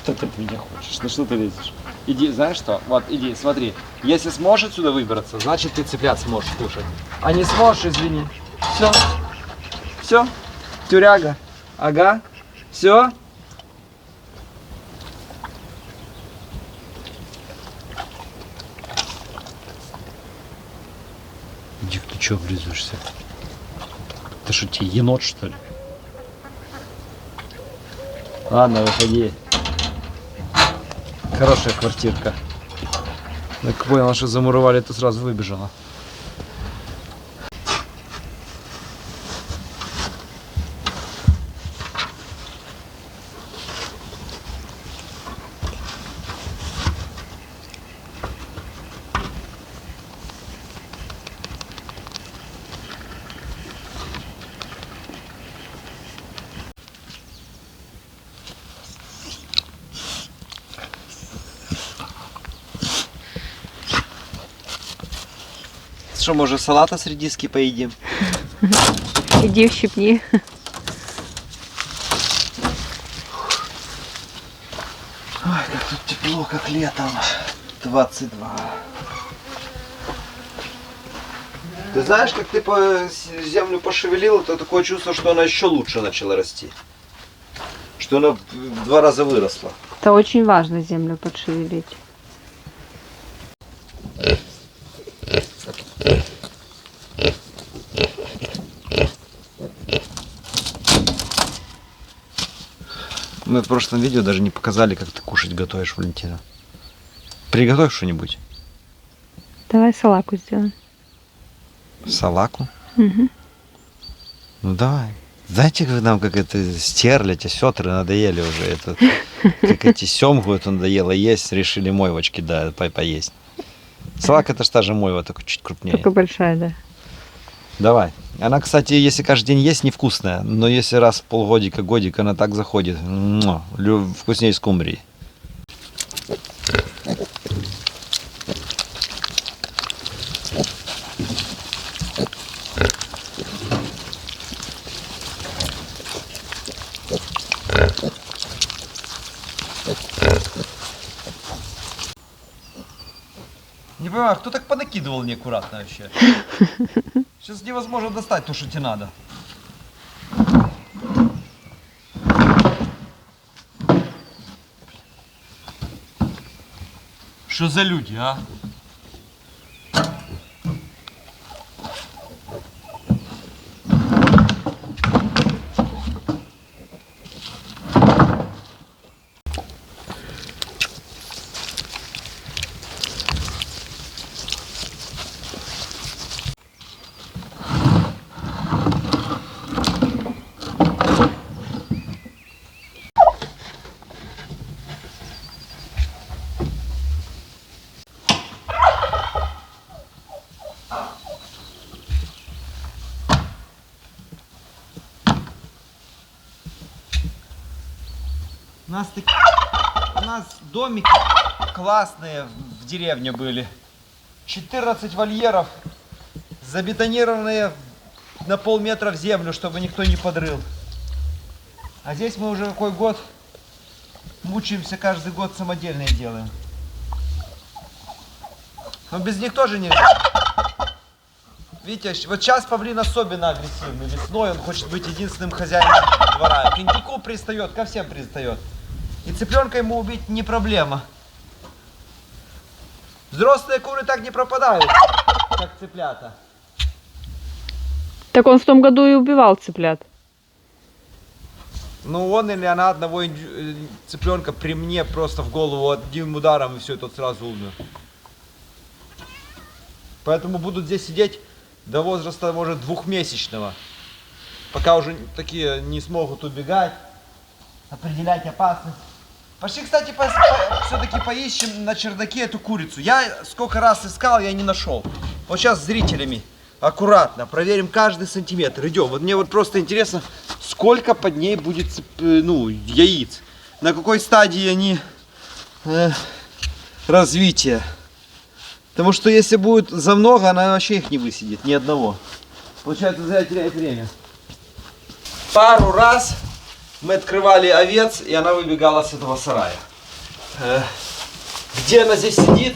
Что ты от меня хочешь? Ну что ты лезешь? Иди, знаешь что? Вот, иди, смотри. Если сможешь отсюда выбраться, значит ты цыплят сможешь кушать. А не сможешь, извини. Все. Все. Тюряга. Ага. Все. Дик, ты че облизываешься? Ты что, тебе енот, что ли? Ладно, выходи. Хорошая квартирка. Так понял, что замуровали, то сразу выбежала. Что, может, салата с редиски поедим? Иди вщипни. Ой, как тут тепло, как летом. 22. Ты знаешь, как ты землю пошевелил, то такое чувство, что она еще лучше начала расти. Что она в 2 раза выросла. Это очень важно землю подшевелить. Мы в прошлом видео даже не показали, как ты кушать готовишь, Валентина. Приготовь что-нибудь. Давай салаку сделаем. Салаку? Угу. Ну давай. Знаете, как нам как это стерли, эти сётры надоели уже. Это, как эти сёмгу это надоело есть, решили мойвочки, да, поесть. Салак это ж та же мойва, только чуть крупнее. Только большая, да. Давай. Она, кстати, если каждый день есть, невкусная. Но если раз в полгодика, годик, она так заходит. Вкуснее скумбрии. Не понимаю, кто так понакидывал неаккуратно вообще? Сейчас невозможно достать то, что тебе надо. Что за люди, а? У нас домики классные в деревне были. 14 вольеров, забетонированные на полметра в землю, чтобы никто не подрыл. А здесь мы уже какой год мучаемся, каждый год самодельные делаем. Но без них тоже нельзя. Видите, вот сейчас павлин особенно агрессивный. Весной он хочет быть единственным хозяином двора. К индюку пристает, ко всем пристает. И цыпленка ему убить не проблема. Взрослые куры так не пропадают, как цыплята. Так он в том году и убивал цыплят. Ну он или она одного цыпленка при мне просто в голову одним ударом, и все, тот сразу умер. Поэтому будут здесь сидеть до возраста, может, 2-месячного. Пока уже такие не смогут убегать, определять опасность. Пошли, кстати, все-таки поищем на чердаке эту курицу. Я сколько раз искал, я не нашел. Вот сейчас с зрителями аккуратно проверим каждый сантиметр. Идем. Вот мне вот просто интересно, сколько под ней будет яиц. На какой стадии они развития. Потому что если будет за много, она вообще их не высидит, ни одного. Получается, зря теряет время. Пару раз мы открывали овец, и она выбегала с этого сарая. Где она здесь сидит?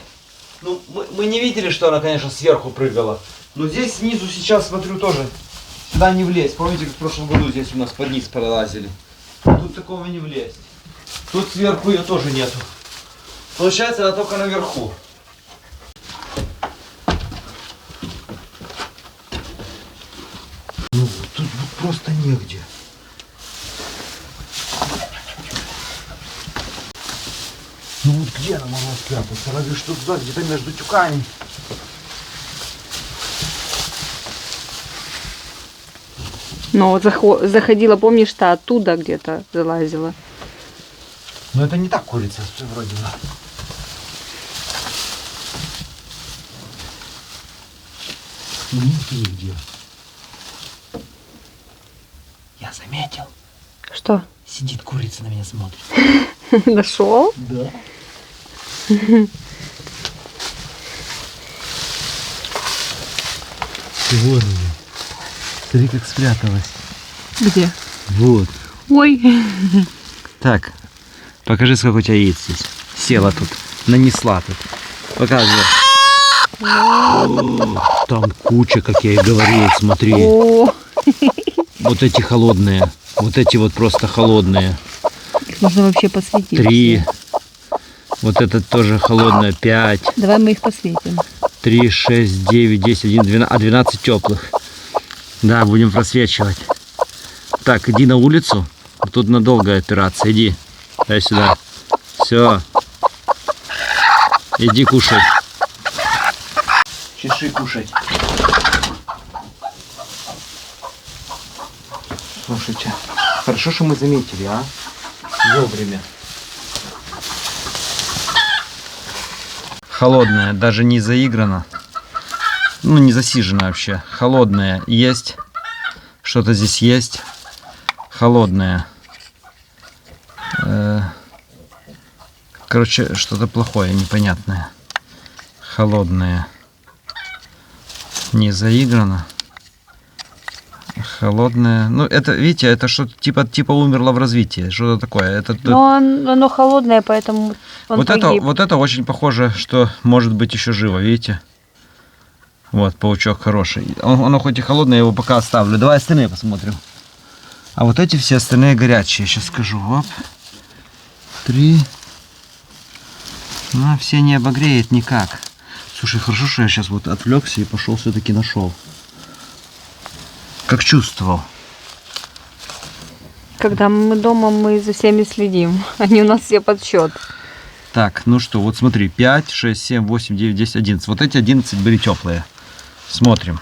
Ну, мы не видели, что она, конечно, сверху прыгала. Но здесь снизу сейчас, смотрю, тоже сюда не влезть. Помните, как в прошлом году здесь у нас под низ пролазили? Тут такого не влезть. Тут сверху ее тоже нету. Получается, она только наверху. Ну, тут вот просто негде. Ну вот где она могла спрятаться? Разве что туда, где-то между тюками. Но вот заходила, помнишь-то, оттуда где-то залазила. Но это не так курица, вроде бы. Нет нигде. Я заметил. Что? Сидит курица, на меня смотрит. Нашел? Да. Вот она. Смотри, как спряталась. Где? Вот. Ой. Так, покажи, сколько у тебя яиц здесь. Села тут, нанесла тут. Показывай. Там куча, как я и говорил, смотри. О, Вот эти холодные. Вот эти вот просто холодные. нужно вообще посветить. 3. Вот этот тоже холодная. 5. Давай мы их посветим. 3, 6, 9, 10, 11, 12. А 12 теплых. Да, будем просвечивать. Так, иди на улицу. Тут надолгая операция. Иди. Дай сюда. Все. Иди кушай. Чеши кушать. Слушайте, хорошо, что мы заметили, а? Вовремя. Холодная, даже не заиграна. Ну, не засижена вообще. Холодная есть. Что-то здесь есть. Холодная. Короче, что-то плохое, непонятное. Холодная. Не заиграна. Холодная. Ну, это, видите, это что-то типа умерло в развитии. Что-то такое. Это, Но оно холодное, поэтому он погиб. вот это очень похоже, что может быть еще живо, видите? Вот, паучок хороший. Оно хоть и холодное, я его пока оставлю. Давай остальные посмотрим. А вот эти все остальные горячие. Сейчас скажу. Оп. 3. Ну, все не обогреет никак. Слушай, хорошо, что я сейчас вот отвлекся и пошел все-таки нашел. Как чувствовал. Когда мы дома, мы за всеми следим. Они у нас все под счет. Так, ну что, вот смотри. 5, 6, 7, 8, 9, 10, 11. Вот эти 11 были теплые. Смотрим.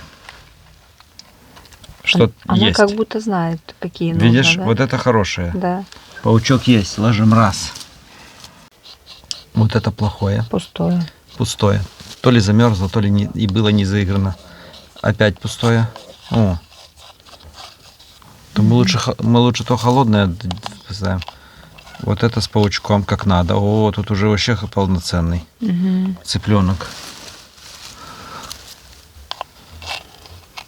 Что Она есть. как будто знает, какие нужно. Видишь, Да? вот это хорошее. Да, Паучок есть, ложим раз. Вот это плохое, пустое. пустое. То ли замерзло, то ли не, и было не заиграно. Опять пустое. О. То мы лучше то холодное поставим. Вот это с паучком как надо. О, тут уже вообще полноценный цыпленок.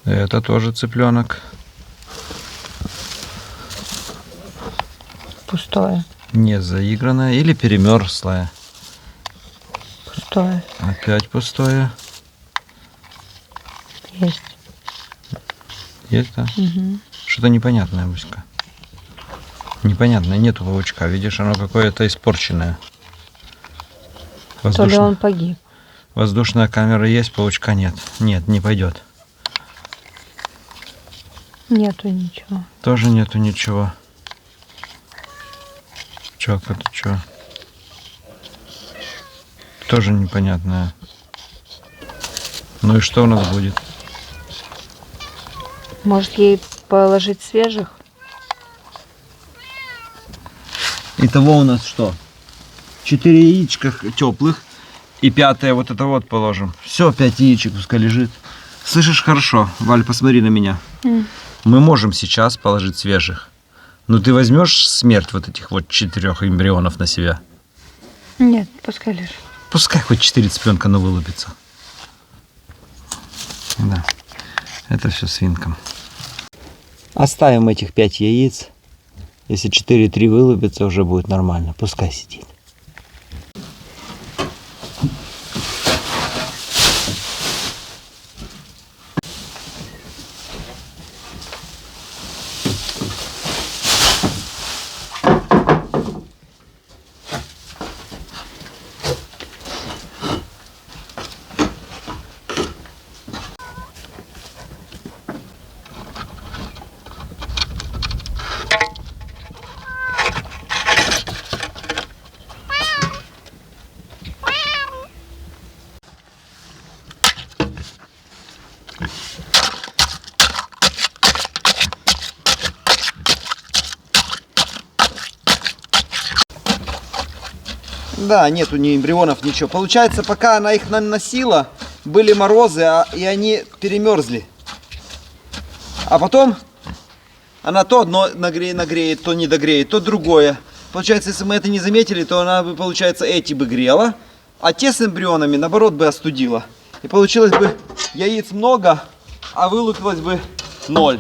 Это тоже цыпленок. Пустое. Не заигранное или перемерзлое. Пустое. Опять пустое. Есть. Есть, да? Угу. Что-то непонятное, Буська. Непонятное, нету паучка. Видишь, оно какое-то испорченное. То ли он погиб. Воздушная камера есть, паучка нет. Нет, не пойдет. Нету ничего. Тоже нету ничего. Чё, это чё? Тоже непонятное. Ну и что у нас будет? Может, ей положить свежих? Итого у нас что? 4 яичка теплых. И 5-е вот это вот положим. Все, 5 яичек пускай лежит. Слышишь, хорошо. Валь, посмотри на меня. Мы можем сейчас положить свежих. Но ты возьмешь смерть вот этих вот 4 эмбрионов на себя? Нет, пускай лежит. Пускай хоть 4 цыпленка, но вылупится. Да. Это все свинкам. Оставим этих 5 яиц. Если 4-3 вылупится, уже будет нормально. Пускай сидит. Да, нету ни эмбрионов, ничего. Получается, пока она их наносила, были морозы, и они перемерзли. А потом она то одно нагреет, то не догреет, то другое. Получается, если мы это не заметили, то она бы, получается, эти бы грела, а те с эмбрионами, наоборот, бы остудила. И получилось бы яиц много, а вылупилось бы 0.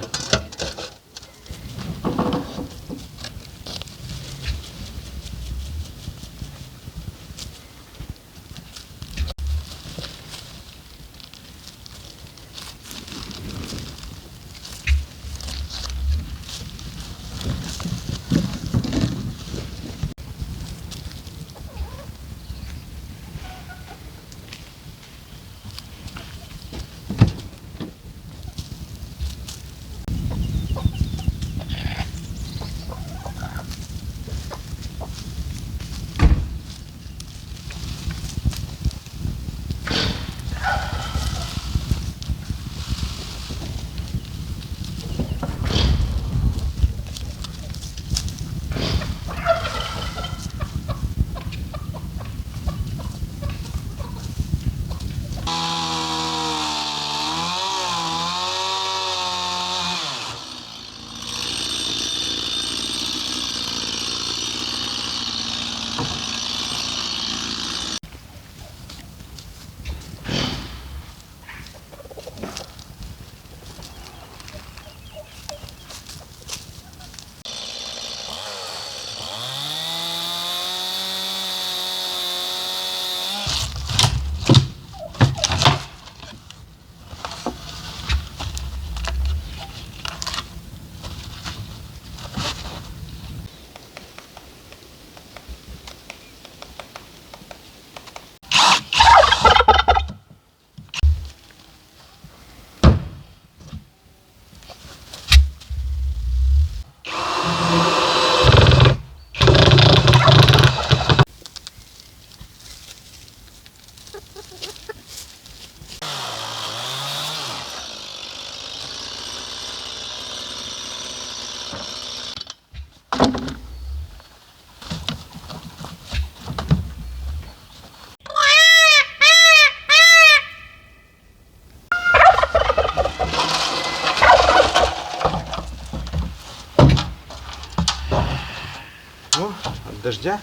От дождя,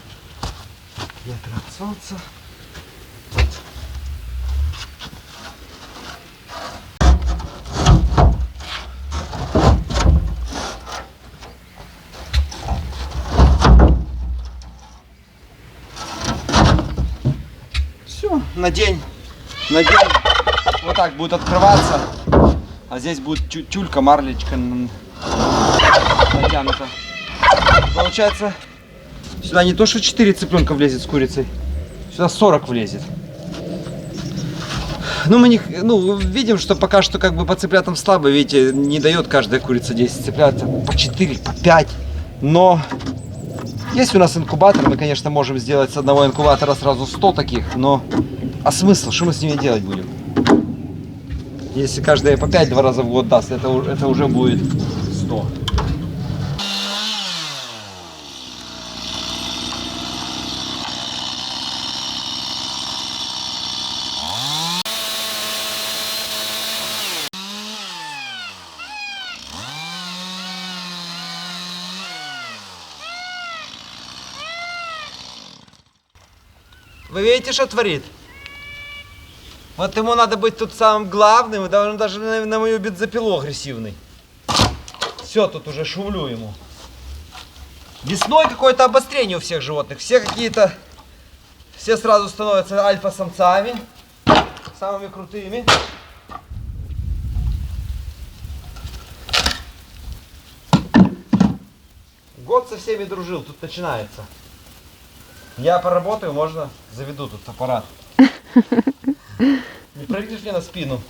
ветра от солнца. Все, на день вот так будет открываться, а здесь будет тюлька, марлечка натянута. Получается, сюда не то что 4 цыпленка влезет с курицей, сюда 40 влезет. Ну, мы не, видим, что пока что как бы по цыплятам слабо, видите, не дает каждая курица 10 цыплят, по 4, по 5, но есть у нас инкубатор, мы, конечно, можем сделать с одного инкубатора сразу 100 таких, но а смысл, что мы с ними делать будем? Если каждая по 5 2 раза в год даст, это уже будет 100. Вы видите, что творит? Вот ему надо быть тут самым главным, и он даже на мою бензопилу агрессивный. Все, тут уже шумлю ему. Весной какое-то обострение у всех животных. Все сразу становятся альфа-самцами, самыми крутыми. Год со всеми дружил, тут начинается. Я поработаю, можно заведу тут аппарат. Не прыгнешь мне на спину?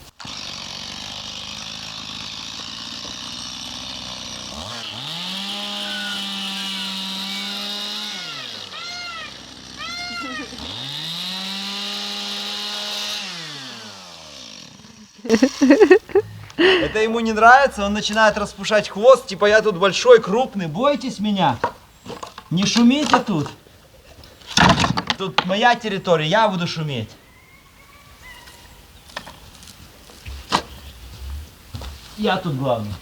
Это ему не нравится, он начинает распушать хвост, типа я тут большой, крупный, бойтесь меня, не шумите тут. Тут моя территория, я буду шуметь. Я тут главный.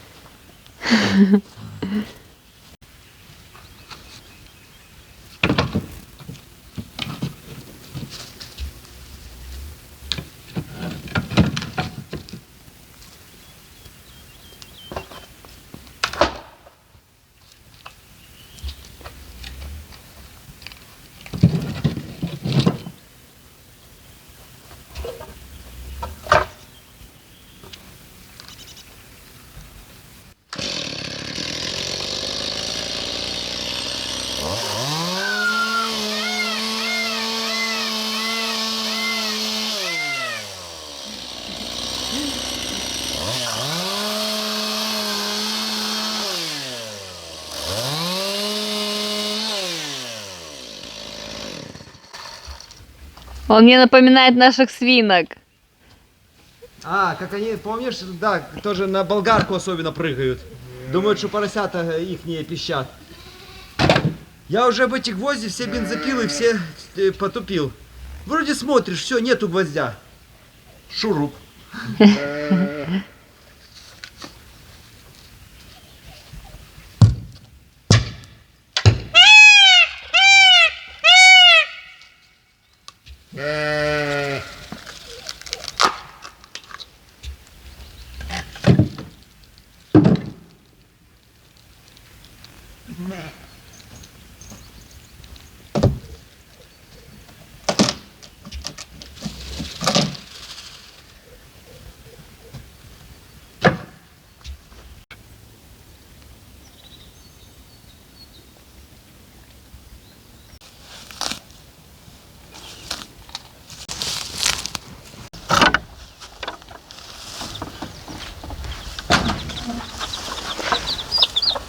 Он мне напоминает наших свинок. А, как они, помнишь, да, тоже на болгарку особенно прыгают. Думают, что поросята ихние пищат. Я уже об эти гвозди, все бензопилы, все потупил. Вроде смотришь, все, нету гвоздя. Шуруп.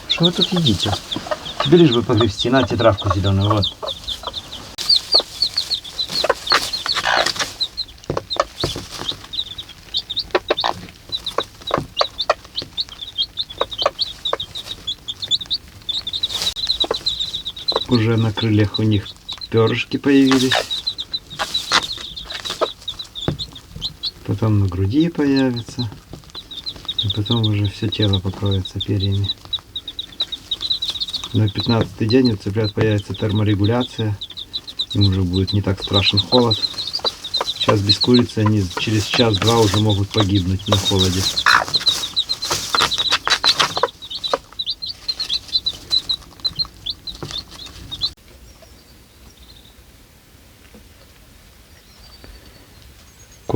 Что вы тут едите? Тебе лишь бы погребсти, на тетрадку зеленую, вот. Уже на крыльях у них перышки появились. Потом на груди появится. И потом уже все тело покроется перьями. На 15-й день у цыплят появится терморегуляция. Им уже будет не так страшен холод. Сейчас без курицы они через час-два уже могут погибнуть на холоде.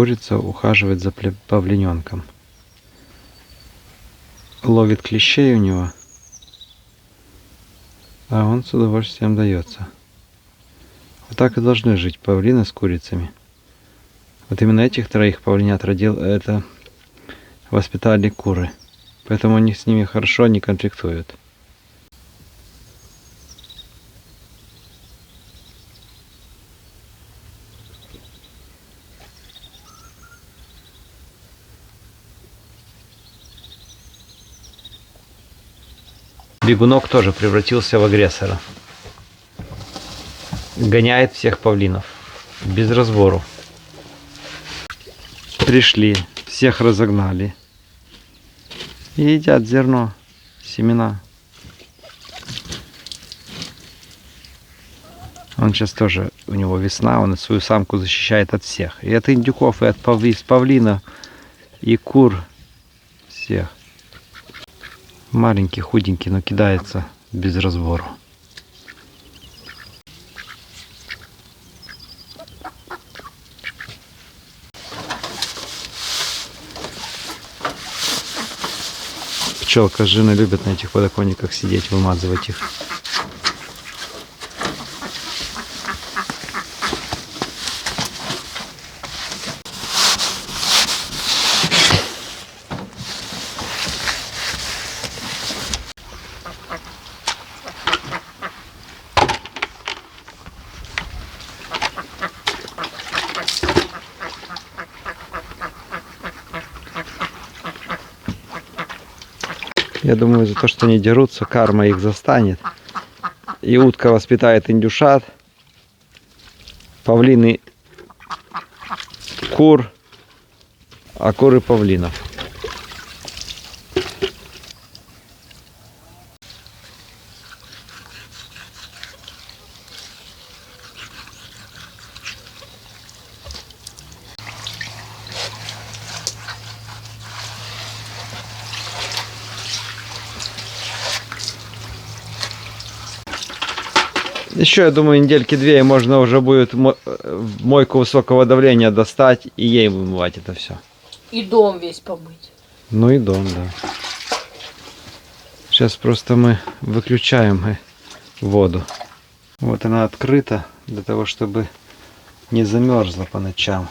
Курица ухаживает за павлиненком. Ловит клещей у него, а он с удовольствием дается. Вот так и должны жить павлины с курицами. Вот именно этих троих павлинят это воспитали куры. Поэтому они с ними хорошо не конфликтуют. Бегунок тоже превратился в агрессора. Гоняет всех павлинов. Без разбору. Пришли, всех разогнали. И едят зерно, семена. Он сейчас тоже, у него весна, он свою самку защищает от всех. И от индюков, и от павлина, и кур. Всех. Маленький, худенький, но кидается без разбору. Пчелка с женой любят на этих подоконниках сидеть, вымазывать их. Я думаю, за то, что они дерутся, карма их застанет. И утка воспитает индюшат, павлины кур, а куры павлинов. Еще, я думаю, недельки две, и можно уже будет мойку высокого давления достать и ей вымывать это все. И дом весь помыть. Ну и дом, да. Сейчас просто мы выключаем воду. Вот она открыта для того, чтобы не замерзла по ночам.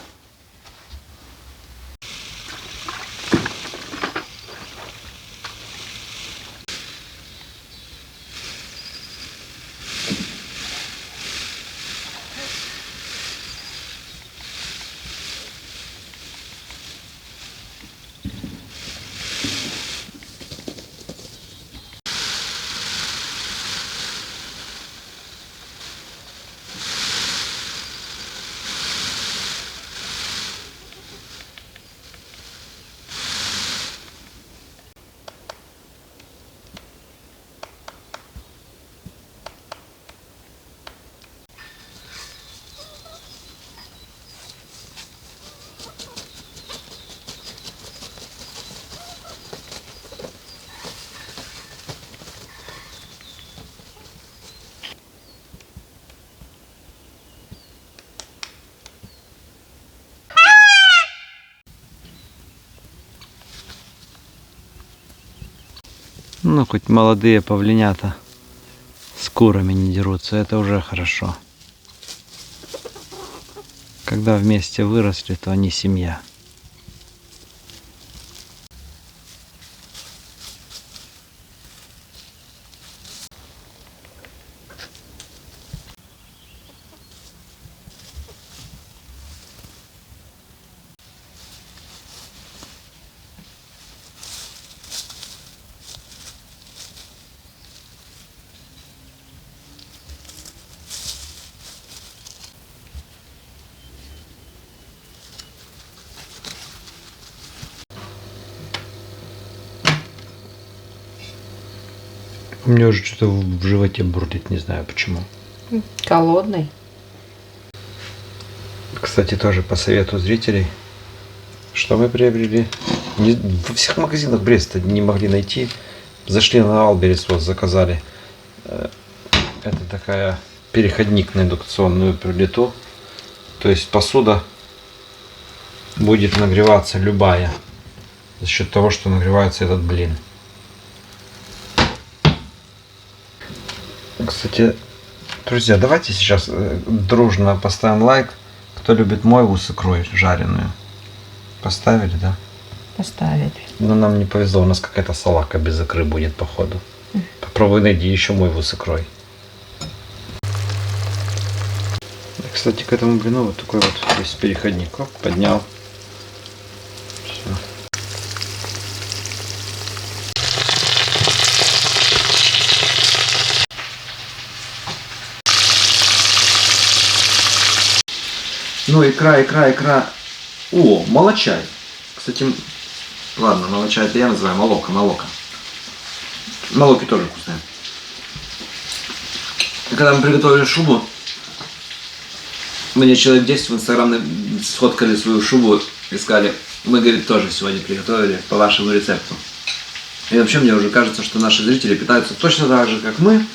Ну, хоть молодые павлинята с курами не дерутся, это уже хорошо. Когда вместе выросли, то они семья. У меня уже что-то в животе бурлит, не знаю почему. Голодный. Кстати, тоже по совету зрителей, что мы приобрели. Во всех магазинах Бреста не могли найти. Зашли на Альберис, вот заказали. Это такая переходник на индукционную плиту. То есть посуда будет нагреваться любая. За счет того, что нагревается этот блин. Кстати, друзья, давайте сейчас дружно поставим лайк. Кто любит мойву с икрой жареную. Поставили, да? Поставили. Но нам не повезло, у нас какая-то салака без икры будет, походу. Попробуй найди еще мойву с икрой. Кстати, к этому блину вот такой вот есть переходник. Оп, поднял. Все. Ну, икра. О, молочай. Кстати, ладно, молочай это я называю молока. Молоки тоже вкусные. Когда мы приготовили шубу, мне человек 10 в Инстаграм сфоткали свою шубу и сказали, мы, говорит, тоже сегодня приготовили по вашему рецепту. И вообще мне уже кажется, что наши зрители питаются точно так же, как мы,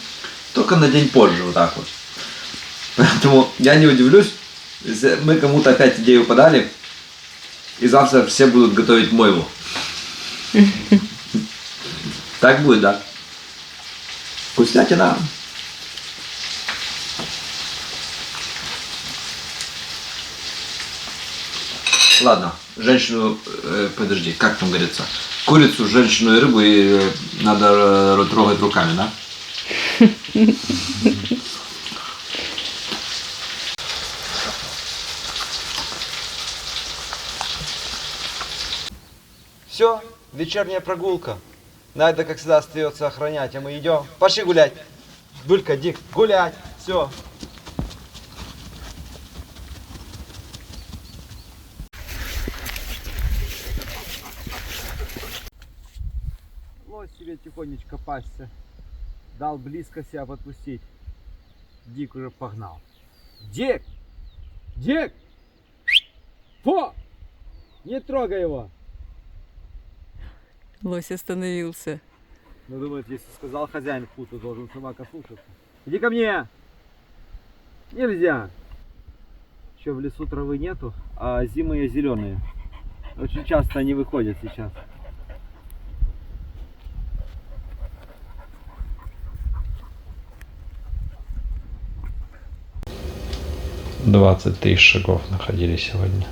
только на день позже, вот так вот. Поэтому я не удивлюсь, если мы кому-то опять идею подали, и завтра все будут готовить мойву. Так будет, да? Вкуснятина. Ладно, женщину, подожди, как там говорится, курицу, женщину и рыбу и надо трогать руками, да? Все, вечерняя прогулка. Найда, как всегда, остается охранять, а мы идем. Пошли гулять. Булька, Дик, гулять. Все. Лось себе тихонечко пасся. Дал близко себя подпустить. Дик уже погнал. Дик! Дик! Фу! Не трогай его! Лось остановился. Ну, думает, если сказал хозяин фу, то должен собака слушаться. Иди ко мне! Нельзя! Еще в лесу травы нету, а зимые зеленые. Очень часто они выходят сейчас. «20 тысяч шагов находили сегодня.